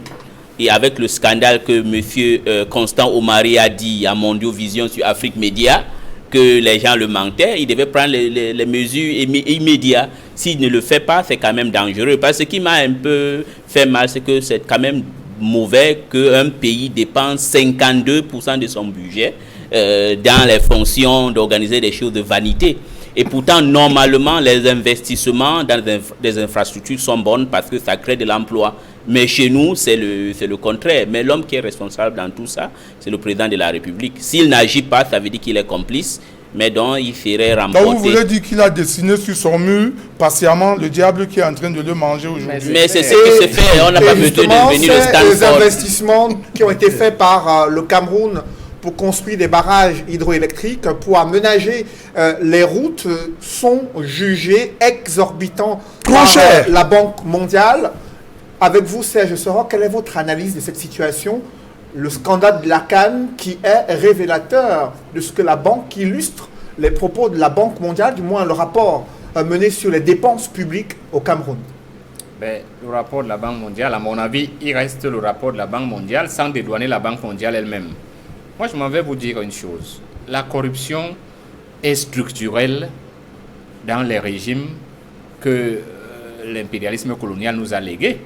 et avec le scandale que M. Constant Omari a dit à Mondio Vision sur Afrique Média, que les gens le mentaient, il devait prendre les mesures immédiates. S'il ne le fait pas, c'est quand même dangereux. Parce que ce qui m'a un peu fait mal, c'est que c'est quand même mauvais qu'un pays dépense 52% de son budget dans les fonctions d'organiser des choses de vanité. Et pourtant, normalement, les investissements dans des infrastructures sont bonnes parce que ça crée de l'emploi. Mais chez nous, c'est le contraire. Mais l'homme qui est responsable dans tout ça, c'est le président de la République. S'il n'agit pas, ça veut dire qu'il est complice. Mais donc, il ferait remporter. Donc, vous voulez dire qu'il a dessiné sur son mur, patiemment, le diable qui est en train de le manger aujourd'hui. Mais c'est ce qui se fait. On n'a pas besoin de devenir le Stanford. Les investissements qui ont été faits par le Cameroun pour construire des barrages hydroélectriques, pour aménager les routes, sont jugés exorbitants par la Banque mondiale. Avec vous, Serge Soro, quelle est votre analyse de cette situation? Le scandale de la CAN qui est révélateur de ce que la banque, qui illustre les propos de la Banque mondiale, du moins le rapport menée sur les dépenses publiques au Cameroun? Ben, le rapport de la Banque mondiale, à mon avis, il reste le rapport de la Banque mondiale sans dédouaner la Banque mondiale elle-même. Moi, je m'en vais vous dire une chose. La corruption est structurelle dans les régimes que l'impérialisme colonial nous a légués.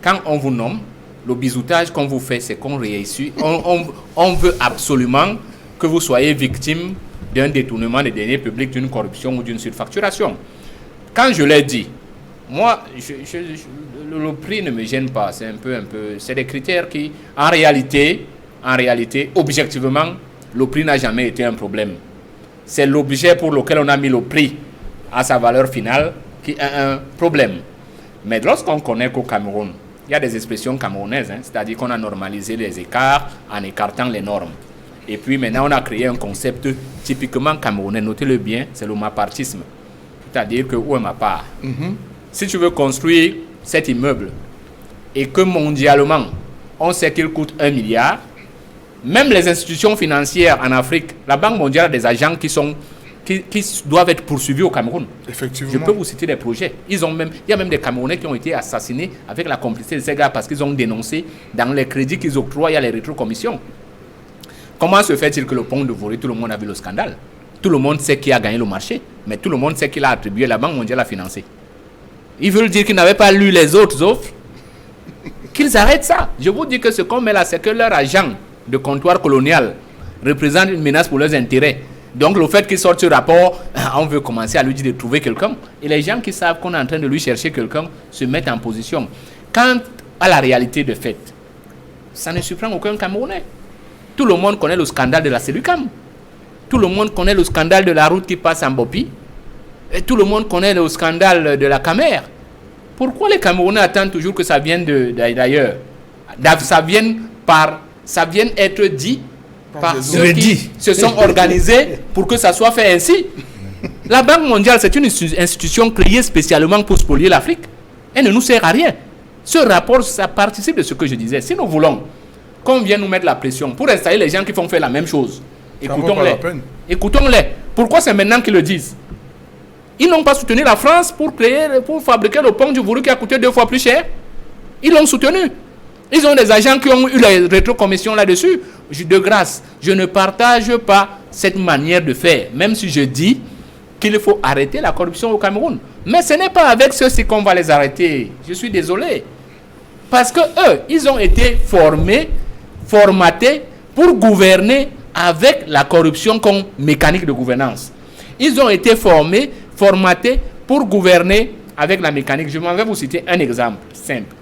Quand on vous nomme, le bisoutage qu'on vous fait, c'est qu'on réussit. On veut absolument que vous soyez victime d'un détournement des deniers publics, d'une corruption ou d'une surfacturation. Quand je l'ai dit, moi, le prix ne me gêne pas. C'est c'est des critères qui, en réalité, objectivement, le prix n'a jamais été un problème. C'est l'objet pour lequel on a mis le prix à sa valeur finale qui est un problème. Mais lorsqu'on connaît qu'au Cameroun, il y a des expressions camerounaises, c'est-à-dire qu'on a normalisé les écarts en écartant les normes. Et puis maintenant, on a créé un concept typiquement camerounais, notez-le bien, c'est le mapartisme. C'est-à-dire que où est ma part? Si tu veux construire cet immeuble et que mondialement, on sait qu'il coûte 1 milliard, même les institutions financières en Afrique, la Banque mondiale a des agents qui doivent être poursuivis au Cameroun. Effectivement. Je peux vous citer des projets. Il y a même des Camerounais qui ont été assassinés avec la complicité de ces gars parce qu'ils ont dénoncé dans les crédits qu'ils octroient, il y a les rétrocommissions. Comment se fait-il que le pont de Voré, tout le monde a vu le scandale? Tout le monde sait qui a gagné le marché, mais tout le monde sait qu'il a attribué, la Banque mondiale a financé. Ils veulent dire qu'ils n'avaient pas lu les autres offres, qu'ils arrêtent ça. Je vous dis que ce qu'on met là, c'est que leur agent de comptoir colonial représente une menace pour leurs intérêts. Donc le fait qu'ils sortent ce rapport, on veut commencer à lui dire de trouver quelqu'un. Et les gens qui savent qu'on est en train de lui chercher quelqu'un se mettent en position. Quant à la réalité de fait, ça ne surprend aucun Camerounais. Tout le monde connaît le scandale de la Sélucam. Tout le monde connaît le scandale de la route qui passe en Bopi. Et tout le monde connaît le scandale de la Camer. Pourquoi les Camerounais attendent toujours que ça vienne d'ailleurs? Ça vient être dit par ceux qui se sont organisés pour que ça soit fait ainsi. La Banque mondiale, c'est une institution créée spécialement pour spolier l'Afrique. Elle ne nous sert à rien. Ce rapport, ça participe de ce que je disais. Si nous voulons qu'on vienne nous mettre la pression pour installer les gens qui font faire la même chose, écoutons-les. Écoutons-les. Pourquoi c'est maintenant qu'ils le disent? Ils n'ont pas soutenu la France pour fabriquer le pont du Vourou qui a coûté 2 fois plus cher. Ils l'ont soutenu. Ils ont des agents qui ont eu la rétrocommission là-dessus. De grâce, je ne partage pas cette manière de faire, même si je dis qu'il faut arrêter la corruption au Cameroun. Mais ce n'est pas avec ceux-ci qu'on va les arrêter. Je suis désolé. Parce que eux, ils ont été formatés pour gouverner avec la corruption comme mécanique de gouvernance. Ils ont été formatés pour gouverner avec la mécanique. Je m'en vais vous citer un exemple simple.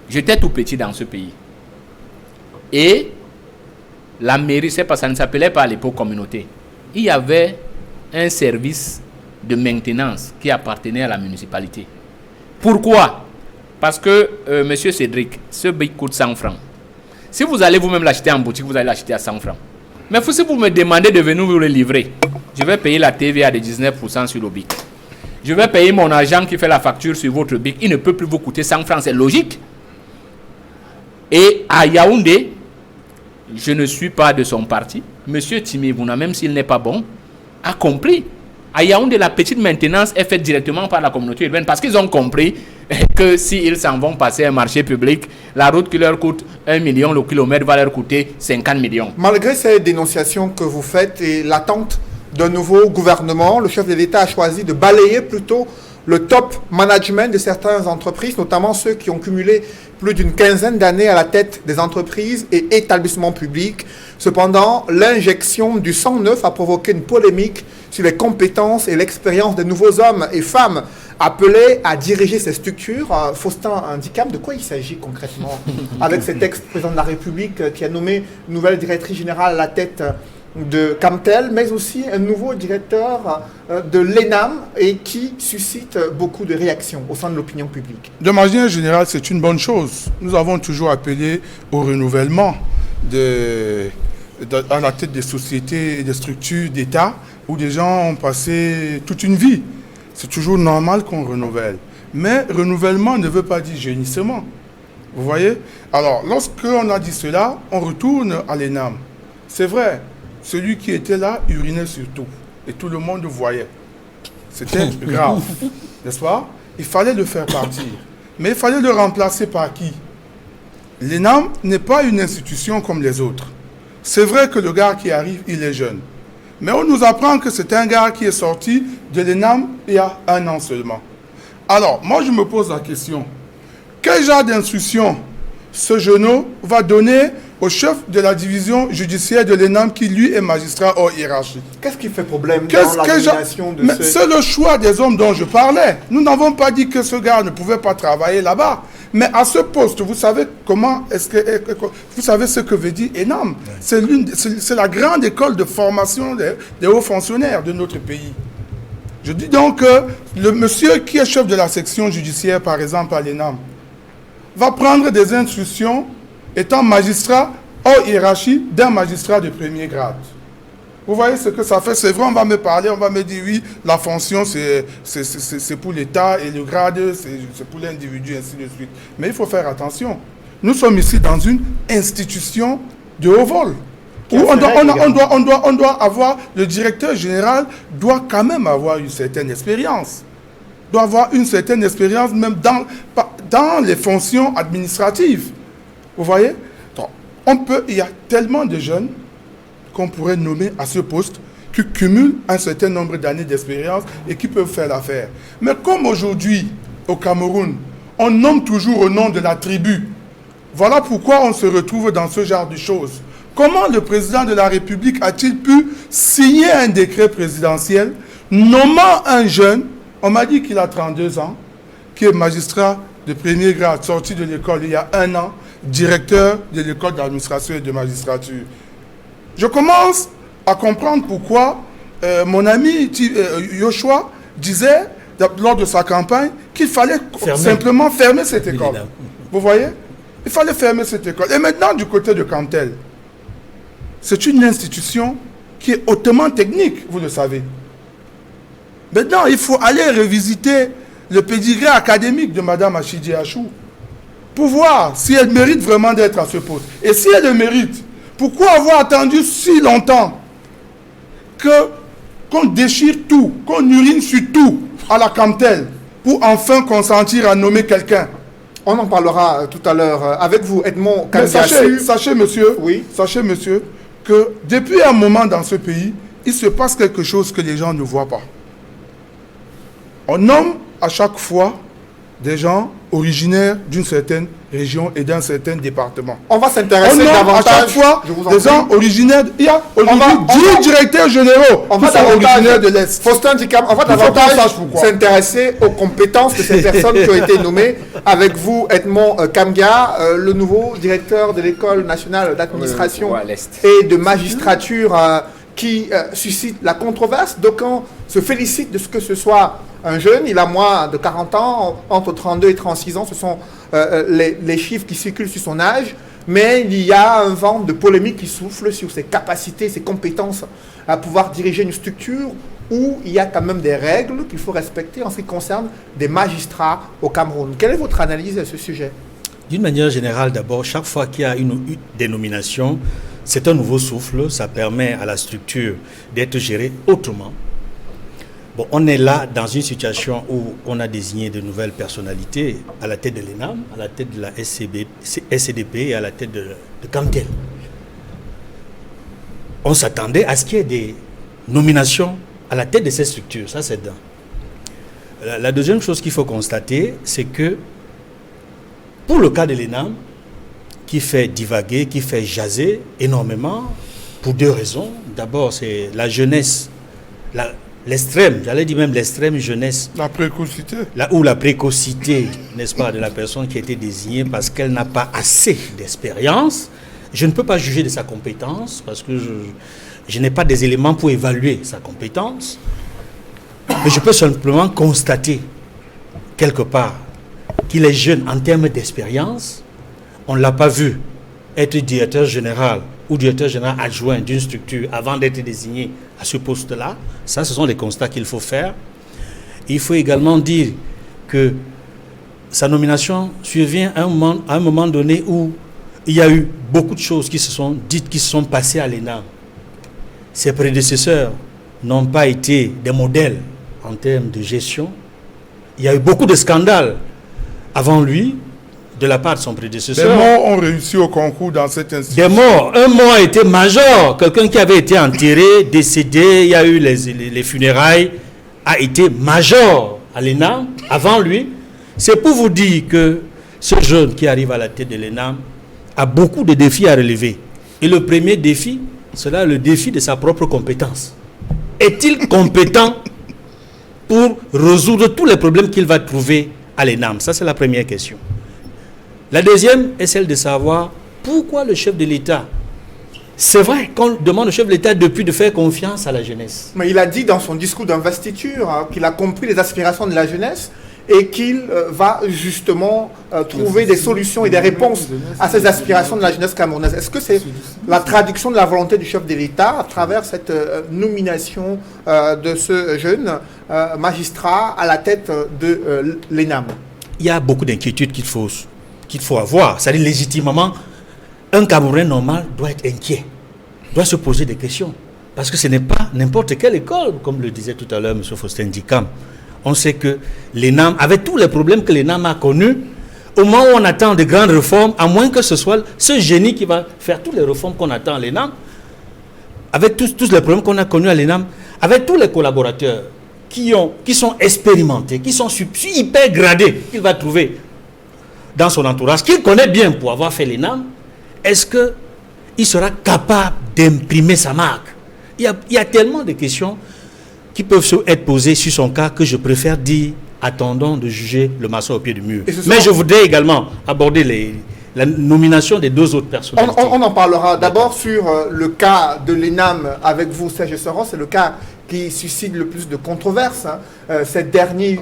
J'étais tout petit dans ce pays. Et la mairie, c'est parce que ça ne s'appelait pas à l'époque communauté. Il y avait un service de maintenance qui appartenait à la municipalité. Pourquoi? Parce que, monsieur Cédric, ce bic coûte 100 francs. Si vous allez vous-même l'acheter en boutique, vous allez l'acheter à 100 francs. Mais si vous me demandez de venir vous le livrer, je vais payer la TVA de 19% sur le bic. Je vais payer mon agent qui fait la facture sur votre bic. Il ne peut plus vous coûter 100 francs, c'est logique. Et à Yaoundé, je ne suis pas de son parti. Monsieur Timebouna, même s'il n'est pas bon, a compris. À Yaoundé, la petite maintenance est faite directement par la communauté urbaine parce qu'ils ont compris que s'ils s'en vont passer un marché public, la route qui leur coûte 1 million, le kilomètre va leur coûter 50 millions. Malgré ces dénonciations que vous faites et l'attente d'un nouveau gouvernement, le chef de l'État a choisi de balayer plutôt le top management de certaines entreprises, notamment ceux qui ont cumulé plus d'une quinzaine d'années à la tête des entreprises et établissements publics. Cependant, l'injection du sang neuf a provoqué une polémique sur les compétences et l'expérience des nouveaux hommes et femmes appelés à diriger ces structures. Faustin Ndikam, de quoi il s'agit concrètement avec cet ex-président de la République qui a nommé une nouvelle directrice générale à la tête de Camtel, mais aussi un nouveau directeur de l'ENAM et qui suscite beaucoup de réactions au sein de l'opinion publique? De manière générale, c'est une bonne chose. Nous avons toujours appelé au renouvellement à la tête des sociétés et des structures d'État où des gens ont passé toute une vie. C'est toujours normal qu'on renouvelle. Mais renouvellement ne veut pas dire génissement. Vous voyez? Alors, lorsqu'on a dit cela, on retourne à l'ENAM. C'est vrai. Celui qui était là urinait sur tout. Et tout le monde voyait. C'était grave, n'est-ce pas? Il fallait le faire partir. Mais il fallait le remplacer par qui? L'ENAM n'est pas une institution comme les autres. C'est vrai que le gars qui arrive, il est jeune. Mais on nous apprend que c'est un gars qui est sorti de l'ENAM il y a 1 an seulement. Alors, moi je me pose la question. Quel genre d'instruction ce genou va donner au chef de la division judiciaire de l'ENAM qui lui est magistrat hors hiérarchie? Qu'est-ce qui fait problème dans la nomination de ce... C'est le choix des hommes dont je parlais. Nous n'avons pas dit que ce gars ne pouvait pas travailler là-bas. Mais à ce poste, vous savez vous savez ce que veut dire ENAM? C'est la grande école de formation des hauts fonctionnaires de notre pays. Je dis donc que le monsieur qui est chef de la section judiciaire, par exemple, à l'ENAM, va prendre des instructions étant magistrat hors hiérarchie d'un magistrat de premier grade. Vous voyez ce que ça fait? C'est vrai, on va me parler, on va me dire oui, la fonction c'est pour l'État et le grade c'est pour l'individu, ainsi de suite. Mais il faut faire attention. Nous sommes ici dans une institution de haut vol. Où on doit avoir, le directeur général doit quand même avoir une certaine expérience. Doit avoir une certaine expérience même dans les fonctions administratives. Vous voyez? Donc, il y a tellement de jeunes qu'on pourrait nommer à ce poste qui cumulent un certain nombre d'années d'expérience et qui peuvent faire l'affaire. Mais comme aujourd'hui, au Cameroun, on nomme toujours au nom de la tribu, voilà pourquoi on se retrouve dans ce genre de choses. Comment le président de la République a-t-il pu signer un décret présidentiel nommant un jeune, on m'a dit qu'il a 32 ans, qui est magistrat de premier grade, sorti de l'école il y a 1 an, directeur de l'école d'administration et de magistrature. Je commence à comprendre pourquoi mon ami Yoshua disait, lors de sa campagne, qu'il fallait simplement fermer cette école. Vous voyez? Il fallait fermer cette école. Et maintenant, du côté de Cantel, c'est une institution qui est hautement technique, vous le savez. Maintenant, il faut aller revisiter le pédigré académique de Mme Achidi Achou pour voir si elle mérite vraiment d'être à ce poste. Et si elle le mérite, pourquoi avoir attendu si longtemps qu'on déchire tout, qu'on urine sur tout à la Cantel pour enfin consentir à nommer quelqu'un? On en parlera tout à l'heure avec vous, Edmond Kambiasu. Sachez, monsieur, que depuis un moment dans ce pays, il se passe quelque chose que les gens ne voient pas. On nomme à chaque fois des gens originaires d'une certaine région et d'un certain département. On va s'intéresser davantage. À chaque fois des gens originaires. Il y a aujourd'hui 10 directeurs généraux qui sont originaires de l'Est. Faustin Dikam, on va davantage s'intéresser aux compétences de ces personnes qui ont été nommées. Avec vous, Edmond Kamga, le nouveau directeur de l'École nationale d'administration et de magistrature qui suscite la controverse. D'aucuns se félicitent de ce que ce soit un jeune. Il a moins de 40 ans, entre 32 et 36 ans. Ce sont les chiffres qui circulent sur son âge. Mais il y a un vent de polémique qui souffle sur ses capacités, ses compétences à pouvoir diriger une structure où il y a quand même des règles qu'il faut respecter en ce qui concerne des magistrats au Cameroun. Quelle est votre analyse à ce sujet? D'une manière générale, d'abord, chaque fois qu'il y a une dénomination, c'est un nouveau souffle, ça permet à la structure d'être gérée autrement. Bon, on est là dans une situation où on a désigné de nouvelles personnalités à la tête de l'ENAM, à la tête de la SCDP et à la tête de Cantel. On s'attendait à ce qu'il y ait des nominations à la tête de ces structures, ça c'est d'un. La deuxième chose qu'il faut constater, c'est que pour le cas de l'ENAM, qui fait divaguer, qui fait jaser énormément, pour 2 raisons. D'abord, c'est la jeunesse, l'extrême, j'allais dire même l'extrême jeunesse. La précocité. La précocité, n'est-ce pas, de la personne qui a été désignée parce qu'elle n'a pas assez d'expérience. Je ne peux pas juger de sa compétence parce que je n'ai pas des éléments pour évaluer sa compétence. Mais je peux simplement constater, quelque part, qu'il est jeune en termes d'expérience. On ne l'a pas vu être directeur général ou directeur général adjoint d'une structure avant d'être désigné à ce poste-là. Ça, ce sont les constats qu'il faut faire. Il faut également dire que sa nomination survient à un moment donné où il y a eu beaucoup de choses qui se sont dites, qui se sont passées à l'ENAM. Ses prédécesseurs n'ont pas été des modèles en termes de gestion. Il y a eu beaucoup de scandales avant lui, de la part de son prédécesseur. Des morts ont réussi au concours dans cette institution. Des morts. Un mort a été major. Quelqu'un qui avait été enterré, décédé, il y a eu les funérailles, a été major à l'ENAM avant lui. C'est pour vous dire que ce jeune qui arrive à la tête de l'ENAM a beaucoup de défis à relever. Et le premier défi, c'est le défi de sa propre compétence. Est-il compétent pour résoudre tous les problèmes qu'il va trouver à l'ENAM? Ça, c'est la première question. La deuxième est celle de savoir pourquoi le chef de l'État. C'est vrai qu'on demande au chef de l'État depuis de faire confiance à la jeunesse. Mais il a dit dans son discours d'investiture qu'il a compris les aspirations de la jeunesse et qu'il va justement trouver des solutions et des réponses à ces aspirations de la jeunesse camerounaise. Est-ce que c'est la traduction de la volonté du chef de l'État à travers cette nomination de ce jeune magistrat à la tête de l'ENAM? Il y a beaucoup d'inquiétudes qu'il faut avoir. C'est-à-dire légitimement, un Camerounais normal doit être inquiet, doit se poser des questions. Parce que ce n'est pas n'importe quelle école, comme le disait tout à l'heure M. Faustin Dikam. On sait que l'ENAM, avec tous les problèmes que l'ENAM a connus, au moment où on attend de grandes réformes, à moins que ce soit ce génie qui va faire toutes les réformes qu'on attend à l'ENAM, avec tous les problèmes qu'on a connus à l'ENAM, avec tous les collaborateurs qui sont expérimentés, qui sont hyper gradés, qu'il va trouver dans son entourage, qu'il connaît bien pour avoir fait l'ENAM, est-ce qu'il sera capable d'imprimer sa marque? Il y a tellement de questions qui peuvent être posées sur son cas que je préfère dire attendons de juger le maçon au pied du mur. Mais je voudrais également aborder la nomination des deux autres personnes. On en parlera d'abord sur le cas de l'ENAM avec vous, Serge Soros. C'est le cas qui suscite le plus de controverses ces dernières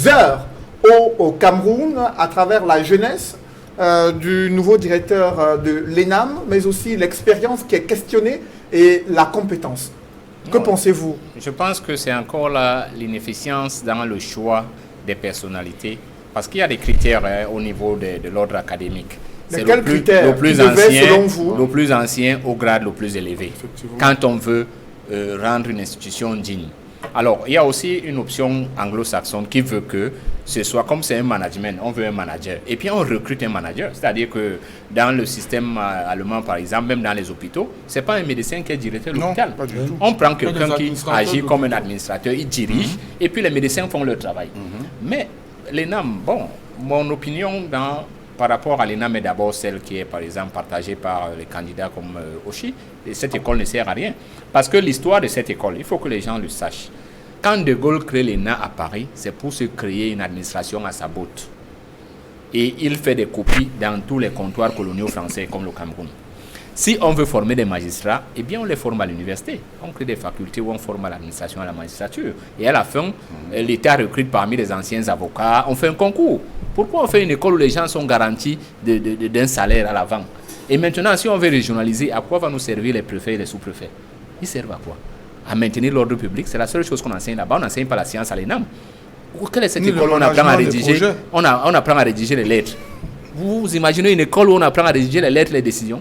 heures au Cameroun à travers la jeunesse du nouveau directeur de l'ENAM, mais aussi l'expérience qui est questionnée et la compétence. Que pensez-vous? Je pense que c'est encore là l'inefficience dans le choix des personnalités, parce qu'il y a des critères au niveau de l'ordre académique. C'est quels critères le plus ancien, selon vous? Le plus ancien au grade le plus élevé, quand on veut rendre une institution digne. Alors, il y a aussi une option anglo-saxonne qui veut que ce soit comme c'est un management, on veut un manager. Et puis on recrute un manager. C'est-à-dire que dans le système allemand, par exemple, même dans les hôpitaux, ce n'est pas un médecin qui est directeur de l'hôpital. On prend quelqu'un qui agit comme un administrateur, il dirige, et puis les médecins font leur travail. Mais l'ENAM, bon, mon opinion par rapport à l'ENAM est d'abord celle qui est, par exemple, partagée par les candidats comme Oshi. Et cette école ne sert à rien. Parce que l'histoire de cette école, il faut que les gens le sachent. Quand De Gaulle crée l'ENA à Paris, c'est pour se créer une administration à sa botte. Et il fait des copies dans tous les comptoirs coloniaux français, comme le Cameroun. Si on veut former des magistrats, eh bien on les forme à l'université. On crée des facultés où on forme à l'administration et à la magistrature. Et à la fin, l'État recrute parmi les anciens avocats. On fait un concours. Pourquoi on fait une école où les gens sont garantis d'un salaire à l'avant? Et maintenant, si on veut régionaliser, à quoi va nous servir les préfets et les sous-préfets? Ils servent à quoi? À maintenir l'ordre public. C'est la seule chose qu'on enseigne là-bas. On n'enseigne pas la science à l'ENAM. Quelle est cette école où on apprend à rédiger? On apprend à rédiger les lettres. Vous imaginez une école où on apprend à rédiger les lettres, les décisions?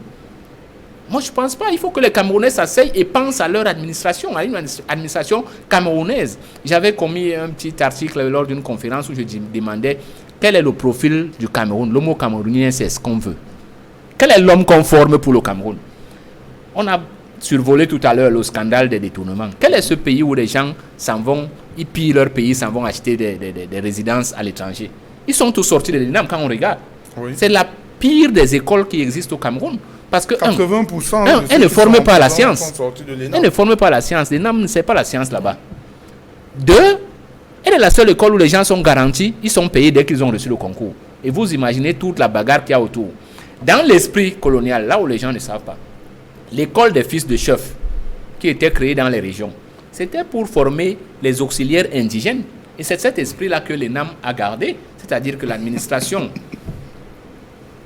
Moi, je ne pense pas. Il faut que les Camerounais s'asseyent et pensent à leur administration, à une administration camerounaise. J'avais commis un petit article lors d'une conférence où je demandais quel est le profil du Cameroun. L'homo camerounien, c'est ce qu'on veut. Quel est l'homme qu'on forme pour le Cameroun? On a survolé tout à l'heure le scandale des détournements. Quel est ce pays où les gens s'en vont, ils pillent leur pays, s'en vont acheter des résidences à l'étranger? Ils sont tous sortis de l'ENAM quand on regarde. Oui. C'est la pire des écoles qui existent au Cameroun. Parce que 80% elle ne forme pas à la science. Elle ne forme pas à la science. L'ENAM ne sait pas la science là-bas. Deux, elle est la seule école où les gens sont garantis, ils sont payés dès qu'ils ont reçu le concours. Et vous imaginez toute la bagarre qu'il y a autour. Dans l'esprit colonial, là où les gens ne savent pas, l'école des fils de chef, qui était créée dans les régions, c'était pour former les auxiliaires indigènes. Et c'est cet esprit-là que l'ENAM a gardé, c'est-à-dire que l'administration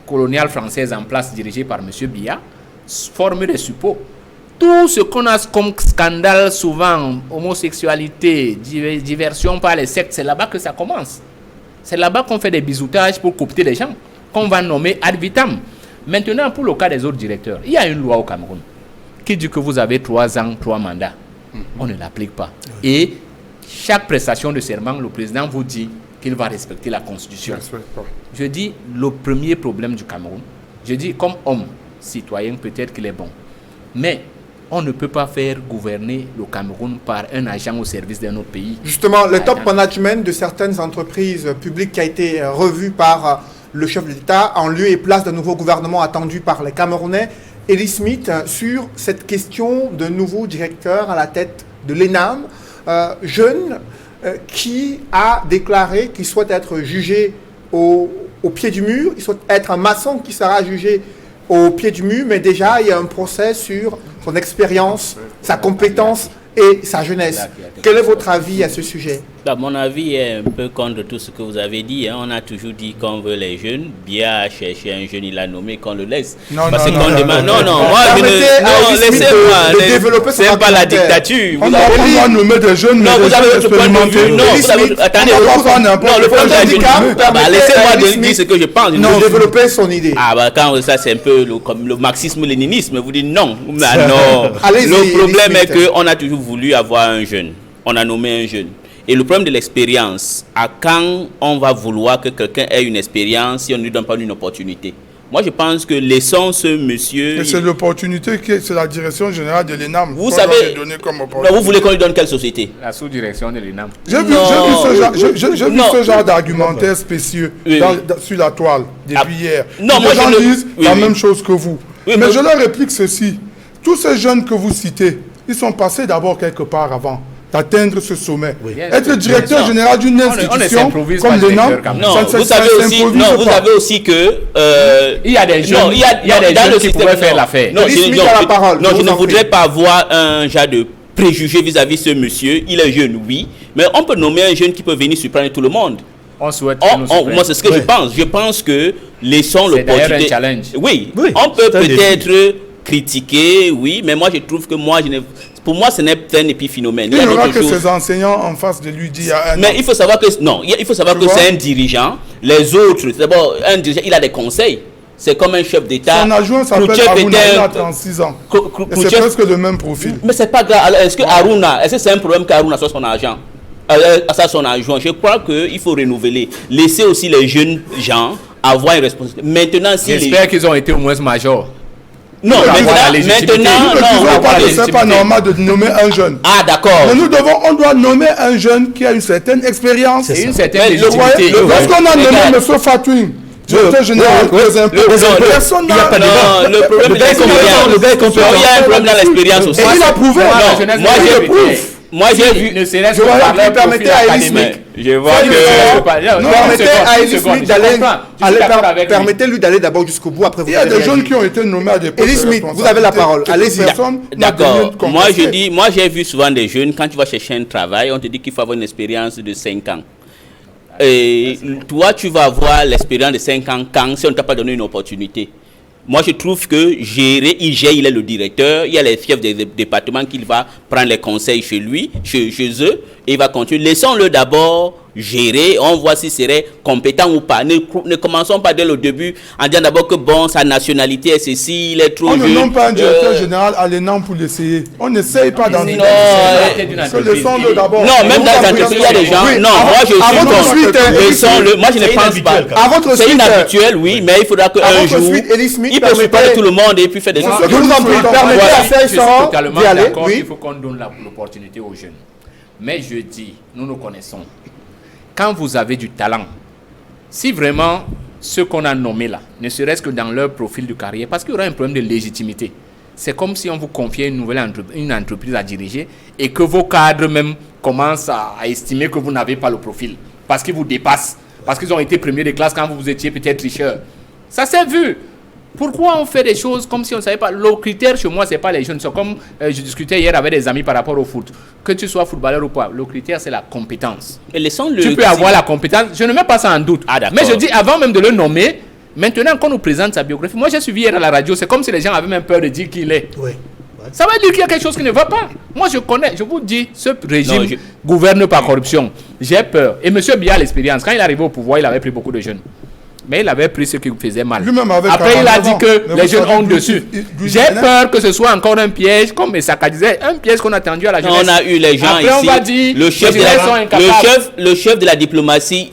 coloniale française en place, dirigée par M. Biya, forme des suppôts. Tout ce qu'on a comme scandale souvent, homosexualité, diversion par les sectes, c'est là-bas que ça commence. C'est là-bas qu'on fait des bisoutages pour coopter les gens, qu'on va nommer ad vitam. Maintenant, pour le cas des autres directeurs, il y a une loi au Cameroun qui dit que vous avez 3 ans, 3 mandats. On ne l'applique pas. Et chaque prestation de serment, le président vous dit qu'il va respecter la Constitution. Je dis, le premier problème du Cameroun, je dis, comme homme, citoyen, peut-être qu'il est bon. Mais on ne peut pas faire gouverner le Cameroun par un agent au service d'un autre pays. Justement, le top management de certaines entreprises publiques qui a été revu par le chef de l'État en lieu et place d'un nouveau gouvernement attendu par les Camerounais. Elie Smith, sur cette question de nouveau directeur à la tête de l'ENAM, jeune qui a déclaré qu'il souhaite être jugé au pied du mur, il souhaite être un maçon qui sera jugé au pied du mur, mais déjà il y a un procès sur son expérience, sa compétence et sa jeunesse. Quel est votre avis à ce sujet? Mon avis est un peu contre tout ce que vous avez dit. On a toujours dit qu'on veut les jeunes. Bien à chercher un jeune, il a nommé qu'on le laisse. Non, laissez-moi. C'est pas la dictature. On doit nommer des jeunes, mais vous avez votre point de vue. Attendez, le problème, laissez-moi dire ce que je pense. Non, développer son idée. Quand ça, c'est un peu comme le marxisme-léninisme. Vous dites non. Le problème est qu'on a toujours voulu avoir un jeune. On a nommé un jeune. Et le problème de l'expérience, à quand on va vouloir que quelqu'un ait une expérience si on ne lui donne pas une opportunité? Moi, je pense que laissons ce monsieur... Mais c'est l'opportunité, c'est la direction générale de l'ENAM. Vous savez... vous voulez qu'on lui donne quelle société? La sous-direction de l'ENAM. J'ai vu ce genre d'argumentaire spécieux sur la toile depuis hier. Non, les gens disent la même chose que vous. Mais je leur réplique ceci. Tous ces jeunes que vous citez, ils sont passés d'abord quelque part avant d'atteindre ce sommet. Être directeur général d'une institution comme l'ENAM, vous savez aussi que il y a des jeunes, qui pourraient faire l'affaire. Je ne voudrais pas avoir un genre de préjugé vis-à-vis de ce monsieur. Il est jeune, oui, mais on peut nommer un jeune qui peut venir surprendre tout le monde. On souhaite. Moi, c'est ce que je pense. Je pense que laissons l'opportunité. C'est un challenge. Oui, on peut peut-être critiquer, oui, mais moi je trouve que pour moi ce n'est pas un épiphénomène. Il n'y aura que ses enseignants en face de lui dire. Mais il faut savoir que c'est un dirigeant. Les autres, d'abord un dirigeant, il a des conseils. C'est comme un chef d'État. Son adjoint s'appelle Aruna, il a 36 ans. Et c'est presque le même profil. Mais c'est pas grave. Alors, est-ce que c'est un problème qu'Aruna soit son agent? Son adjoint. Je crois qu'il faut renouveler. Laisser aussi les jeunes gens avoir une responsabilité. Maintenant, j'espère qu'ils ont été au moins majors. Non, c'est pas normal de nommer un jeune. Ah, d'accord. Mais on doit nommer un jeune qui a une certaine expérience et une certaine légitimité. Lorsqu'on a nommé M. Fatouine, directeur général des impôts, personne n'a... Le problème est qu'il y a un problème dans l'expérience aussi. Et il a prouvé. Moi, j'ai vu. Ne serait-ce que permettez à Elie Smith. Je vois que. Permettez à Elie Smith d'aller. Permettez-lui d'aller d'abord jusqu'au bout. Après, vous. Il y a des jeunes qui ont été nommés à des postes. Elie Smith, vous avez la parole. Allez-y. D'accord. Moi, j'ai vu souvent des jeunes, quand tu vas chercher un travail, on te dit qu'il faut avoir une expérience de 5 ans. Et toi, tu vas avoir l'expérience de 5 ans quand, si on ne t'a pas donné une opportunité. Moi, je trouve que il est le directeur, il y a les chefs des départements qu'il va prendre les conseils chez lui, chez eux, et il va continuer. Laissons-le d'abord gérer, on voit s'il serait compétent ou pas. Ne commençons pas dès le début en disant d'abord que sa nationalité est ceci, il est trop jeune. On ne nomme pas un directeur général à l'ENAM pour l'essayer. On n'essaye pas d'en dire. Laissons-le d'abord. Non, même dans les entreprises, il y a des gens. Non, moi je suis contre. Moi je ne pense pas. C'est inhabituel, oui, mais il faudra qu'un jour, il peut séparer tout le monde et puis faire des choses. Je vous en prie, permettez à Serge d'y aller. Il faut qu'on donne l'opportunité aux jeunes. Mais je dis, nous connaissons. Quand vous avez du talent, si vraiment ce qu'on a nommé là, ne serait-ce que dans leur profil de carrière, parce qu'il y aura un problème de légitimité. C'est comme si on vous confiait une entreprise à diriger et que vos cadres même commencent à estimer que vous n'avez pas le profil, parce qu'ils vous dépassent, parce qu'ils ont été premiers de classe quand vous étiez peut-être tricheur. Ça s'est vu. Pourquoi on fait des choses comme si on ne savait pas? Le critère chez moi, ce n'est pas les jeunes. C'est comme je discutais hier avec des amis par rapport au foot. Que tu sois footballeur ou pas, le critère, c'est la compétence. Tu peux avoir la compétence. Je ne mets pas ça en doute. Mais je dis, avant même de le nommer, maintenant qu'on nous présente sa biographie, moi j'ai suivi hier à la radio, c'est comme si les gens avaient même peur de dire qui il est. Oui. Ça veut dire qu'il y a quelque chose qui ne va pas. Moi je connais, je vous dis, ce régime gouverne par corruption. J'ai peur. Et M. Biya a l'expérience. Quand il est arrivé au pouvoir, il avait pris beaucoup de jeunes. Mais il avait pris ce qui faisait mal. Lui-même avait Après, il a 49 dit ans. que Mais les vous jeunes savez, ont dessus. J'ai peur que ce soit encore un piège, comme Essaka disait, un piège qu'on a tendu à la jeunesse. On a eu les gens Après, ici. on va dire, le chef les sont incapables. le chef de la diplomatie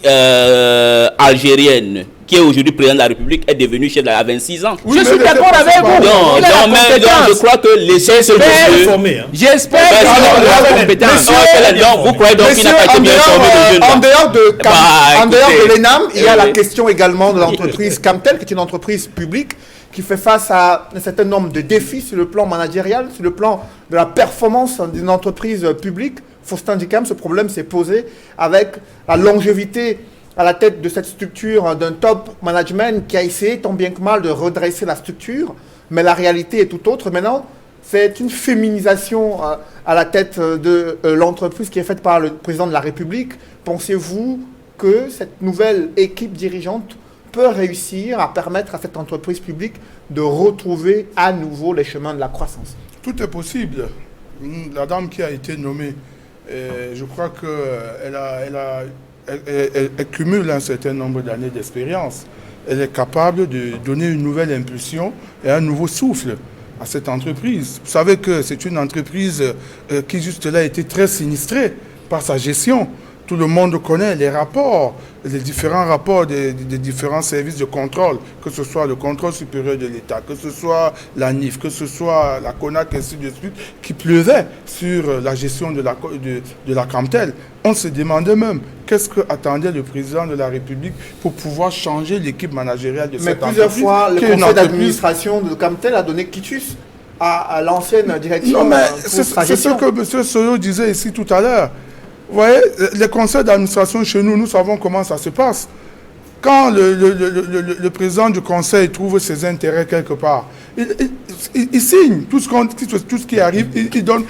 algérienne, qui est aujourd'hui président de la République, est devenu chef à 26 ans. Oui, Je mais suis d'accord c'est avec pas- vous. Donc, Il a la donc, compétence. je crois que laissez ce monsieur. Formé, hein. J'espère Ben, qu'il a la compétence. Donc, vous croyez donc qu'il n'a pas été bien formé le jeune en là? dehors de, Bah, en dehors écoutez. de l'ENAM, il y a Oui. la question également de l'entreprise Camtel, qui est une entreprise publique qui fait face à un certain nombre de défis sur le plan managérial, sur le plan de la performance d'une entreprise publique. Faustin Dicam, ce problème s'est posé avec la longévité à la tête de cette structure d'un top management qui a essayé tant bien que mal de redresser la structure, mais la réalité est tout autre. Maintenant, c'est une féminisation à la tête de l'entreprise qui est faite par le président de la République. Pensez-vous que cette nouvelle équipe dirigeante peut réussir à permettre à cette entreprise publique de retrouver à nouveau les chemins de la croissance? Tout est possible. La dame qui a été nommée, je crois qu'elle cumule un certain nombre d'années d'expérience. Elle est capable de donner une nouvelle impulsion et un nouveau souffle à cette entreprise. Vous savez que c'est une entreprise qui juste là a été très sinistrée par sa gestion. Tout le monde connaît les rapports, les différents rapports des différents services de contrôle, que ce soit le contrôle supérieur de l'État, que ce soit la NIF, que ce soit la CONAC, ainsi de suite, qui pleuvait sur la gestion de la Camtel. On se demandait même qu'est-ce qu'attendait le président de la République pour pouvoir changer l'équipe managériale de Mais cette plusieurs entreprise. fois, le qui est une conseil entreprise- d'administration de Camtel a donné quitus à l'ancienne direction. Non, mais pour c'est sa c'est ce gestion. que M. Soyo disait ici tout à l'heure. Vous voyez, les conseils d'administration chez nous, nous savons comment ça se passe. Quand le président du conseil trouve ses intérêts quelque part, il signe tout ce qui arrive, il donne.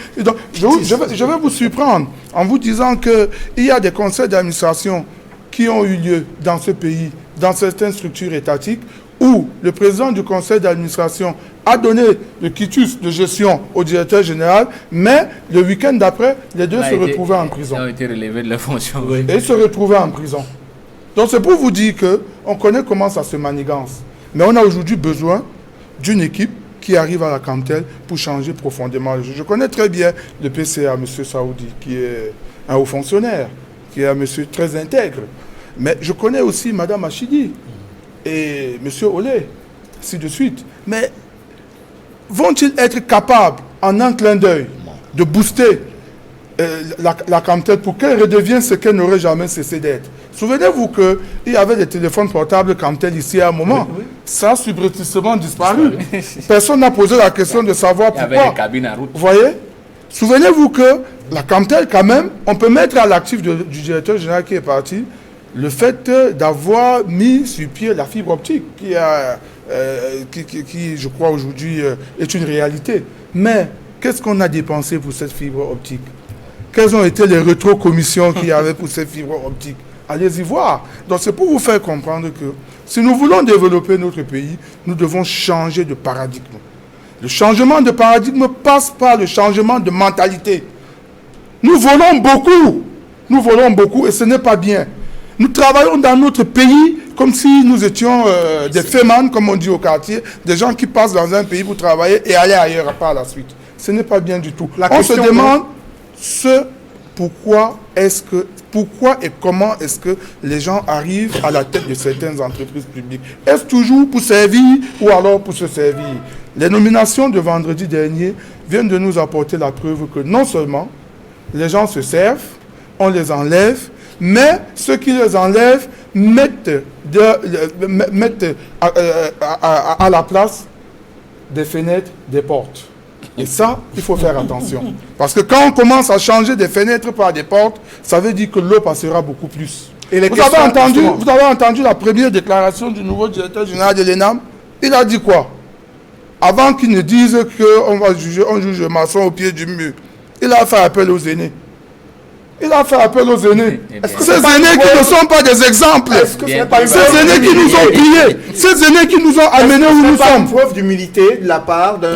Je vais vous surprendre en vous disant qu'il y a des conseils d'administration qui ont eu lieu dans ce pays, dans certaines structures étatiques, où le président du conseil d'administration a donné le quitus de gestion au directeur général, mais le week-end d'après, les deux se retrouvaient en prison. Ils ont été relevés de la fonction. Et ils se retrouvaient en prison. Donc c'est pour vous dire qu'on connaît comment ça se manigance. Mais on a aujourd'hui besoin d'une équipe qui arrive à la Camtel pour changer profondément. Je connais très bien le PCA, M. Saoudi, qui est un haut fonctionnaire, qui est un monsieur très intègre. Mais je connais aussi Mme Achidi et M. Olé, ainsi de suite. Mais vont-ils être capables, en un clin d'œil, de booster la Camtel pour qu'elle redevienne ce qu'elle n'aurait jamais cessé d'être? Souvenez-vous qu'il y avait des téléphones portables Camtel ici à un moment. Oui. Ça a subrepticement disparu. Personne n'a posé la question de savoir pourquoi. Il y avait des cabines à route. Vous voyez? Souvenez-vous que la Camtel, quand même, on peut mettre à l'actif du directeur général qui est parti le fait d'avoir mis sur pied la fibre optique qui je crois, aujourd'hui est une réalité. Mais qu'est-ce qu'on a dépensé pour cette fibre optique? Quelles ont été les rétrocommissions qu'il y avait pour cette fibre optique? Allez-y voir. Donc c'est pour vous faire comprendre que si nous voulons développer notre pays, nous devons changer de paradigme. Le changement de paradigme passe par le changement de mentalité. Nous volons beaucoup et ce n'est pas bien. Nous travaillons dans notre pays comme si nous étions des fémans, comme on dit au quartier, des gens qui passent dans un pays pour travailler et aller ailleurs par la suite. Ce n'est pas bien du tout. On se demande pourquoi et comment est-ce que les gens arrivent à la tête de certaines entreprises publiques. Est-ce toujours pour servir ou alors pour se servir? Les nominations de vendredi dernier viennent de nous apporter la preuve que non seulement les gens se servent, on les enlève, mais ceux qui les enlèvent mettent à la place des fenêtres, des portes. Et ça, il faut faire attention. Parce que quand on commence à changer des fenêtres par des portes, ça veut dire que l'eau passera beaucoup plus. Et vous avez entendu la première déclaration du nouveau directeur général de l'ENAM? Il a dit quoi? Avant qu'il ne dise qu'on juge maçon au pied du mur, il a fait appel aux aînés. Ces aînés qui ne sont pas des exemples. Ces aînés qui nous ont pillés. Ces aînés qui nous ont amenés où nous sommes. Preuve d'humilité de la part d'un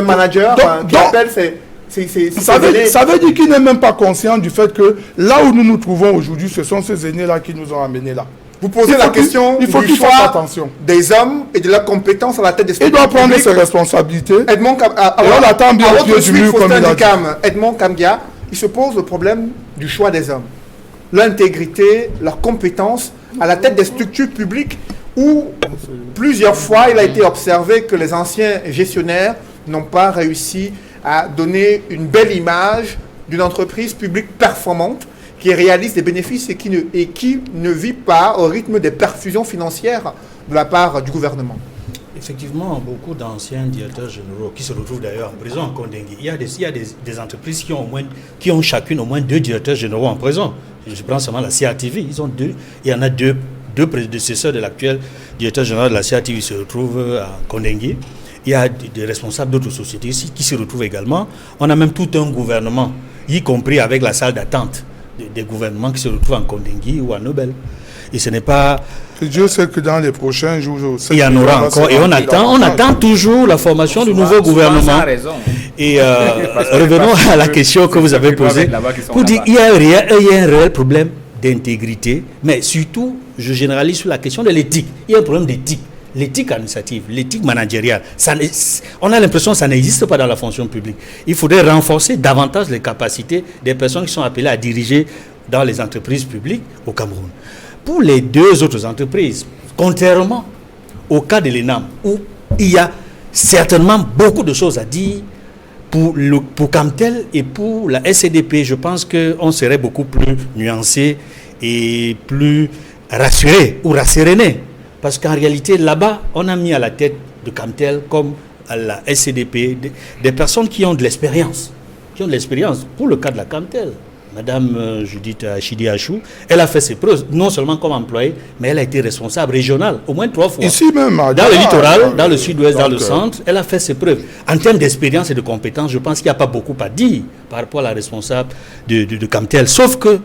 manager qui appelle ça veut dire qu'il n'est même pas conscient du fait que là où nous nous trouvons aujourd'hui, ce sont ces aînés-là qui nous ont amenés là. Vous posez la question il faut du qu'il fasse choix attention. des hommes et de leurs compétences à la tête des Il structures doit prendre publiques. ses responsabilités. Edmond on l'attend bien au pied du mur, comme il a dit. Edmond Kamgia, il se pose le problème du choix des hommes. L'intégrité, leurs compétences à la tête des structures publiques où plusieurs fois il a été observé que les anciens gestionnaires n'ont pas réussi à donner une belle image d'une entreprise publique performante qui réalise des bénéfices et qui ne vit pas au rythme des perfusions financières de la part du gouvernement. Effectivement, beaucoup d'anciens directeurs généraux qui se retrouvent d'ailleurs en prison en Kondengui. Il y a des entreprises qui ont chacune au moins 2 directeurs généraux en prison. Je prends seulement la CRTV, ils ont 2. Il y en a deux prédécesseurs de l'actuel directeur général de la CRTV qui se retrouvent à Kondengui. Il y a des responsables d'autres sociétés ici qui se retrouvent également. On a même tout un gouvernement, y compris avec la salle d'attente des gouvernements qui se retrouvent en Kondengui ou à Nobel. Et ce n'est pas... Dieu sait que dans les prochains jours... Il y en aura encore. Et on attend toujours la formation du nouveau gouvernement. Et revenons à la question que vous avez posée. Pour dire qu'il y a un réel problème d'intégrité, mais surtout, je généralise sur la question de l'éthique. Il y a un problème d'éthique. L'éthique administrative, l'éthique managériale, on a l'impression que ça n'existe pas dans la fonction publique. Il faudrait renforcer davantage les capacités des personnes qui sont appelées à diriger dans les entreprises publiques au Cameroun. Pour les 2 autres entreprises, contrairement au cas de l'ENAM, où il y a certainement beaucoup de choses à dire, pour Camtel et pour la SCDP, je pense qu'on serait beaucoup plus nuancé et plus rassuré ou rasséréné. Parce qu'en réalité, là-bas, on a mis à la tête de Camtel, comme à la SCDP, des personnes qui ont de l'expérience. Pour le cas de la Camtel, Madame Judith Achidi Achou, elle a fait ses preuves, non seulement comme employée, mais elle a été responsable régionale, au moins 3 fois. Ici même, dans le littoral, dans le sud-ouest, dans le centre, elle a fait ses preuves. En termes d'expérience et de compétences, je pense qu'il n'y a pas beaucoup à dire par rapport à la responsable de Camtel. Sauf que,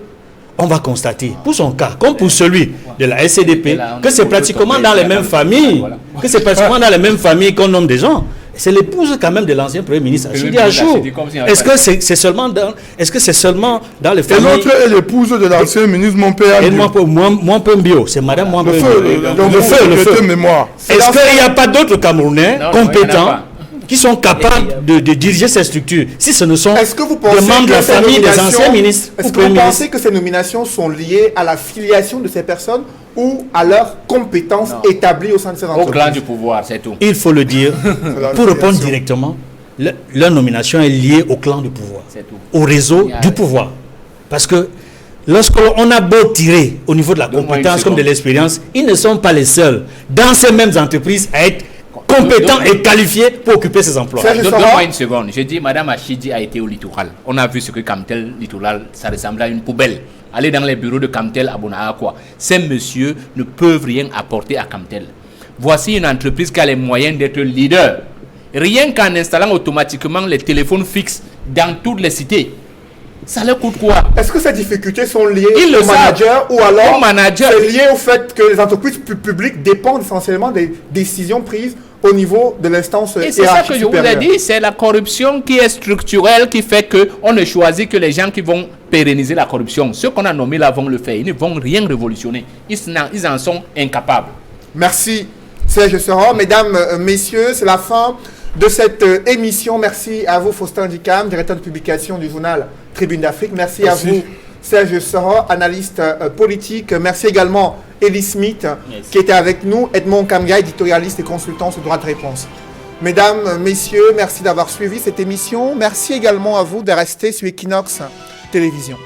on va constater, pour son cas, comme pour celui de la SCDP, que c'est pratiquement dans les mêmes familles, qu'on nomme des gens. C'est l'épouse quand même de l'ancien Premier ministre Achidi Achou. Est-ce que c'est seulement dans les familles? Et l'autre est l'épouse de l'ancien ministre, mon père. Mwampenbio, c'est Madame Mwampenbio. Le feu. Mémoire. Est-ce qu'il n'y a pas d'autres Camerounais compétents qui sont capables de diriger ces structures, si ce ne sont des membres de la famille des anciens ministres? Est-ce que vous pensez que ces nominations sont liées à la filiation de ces personnes ou à leurs compétences établies au sein de ces entreprises? Au clan du pouvoir, c'est tout. Il faut le dire, pour répondre directement, leur nomination est liée au clan du pouvoir, au réseau du pouvoir. Parce que lorsqu'on a beau tirer au niveau de la compétence comme de l'expérience, ils ne sont pas les seuls dans ces mêmes entreprises à être compétents et qualifiés pour occuper ces emplois. Donne-moi une seconde. Je dis, Madame Achidi a été au littoral. On a vu ce que Camtel littoral, ça ressemble à une poubelle. Allez dans les bureaux de Camtel à Bonaakwa. Ces messieurs ne peuvent rien apporter à Camtel. Voici une entreprise qui a les moyens d'être leader. Rien qu'en installant automatiquement les téléphones fixes dans toutes les cités. Ça leur coûte quoi? Est-ce que ces difficultés sont liées au manager ou alors c'est lié au fait que les entreprises publiques dépendent essentiellement des décisions prises au niveau de l'instance hiérarchique supérieure? Et c'est ça que je vous ai dit, c'est la corruption qui est structurelle qui fait qu'on ne choisit que les gens qui vont pérenniser la corruption. Ceux qu'on a nommés là vont le faire, ils ne vont rien révolutionner. Ils en sont incapables. Merci Serge Sera. Mesdames, messieurs, c'est la fin de cette émission. Merci à vous Faustin Dikam, directeur de publication du journal Tribune d'Afrique. Merci à vous Serge Sera, analyste politique. Merci également Elie Smith qui était avec nous, Edmond Kamgia, éditorialiste et consultant sur droit de réponse. Mesdames, messieurs, merci d'avoir suivi cette émission. Merci également à vous de rester sur Equinox Télévision.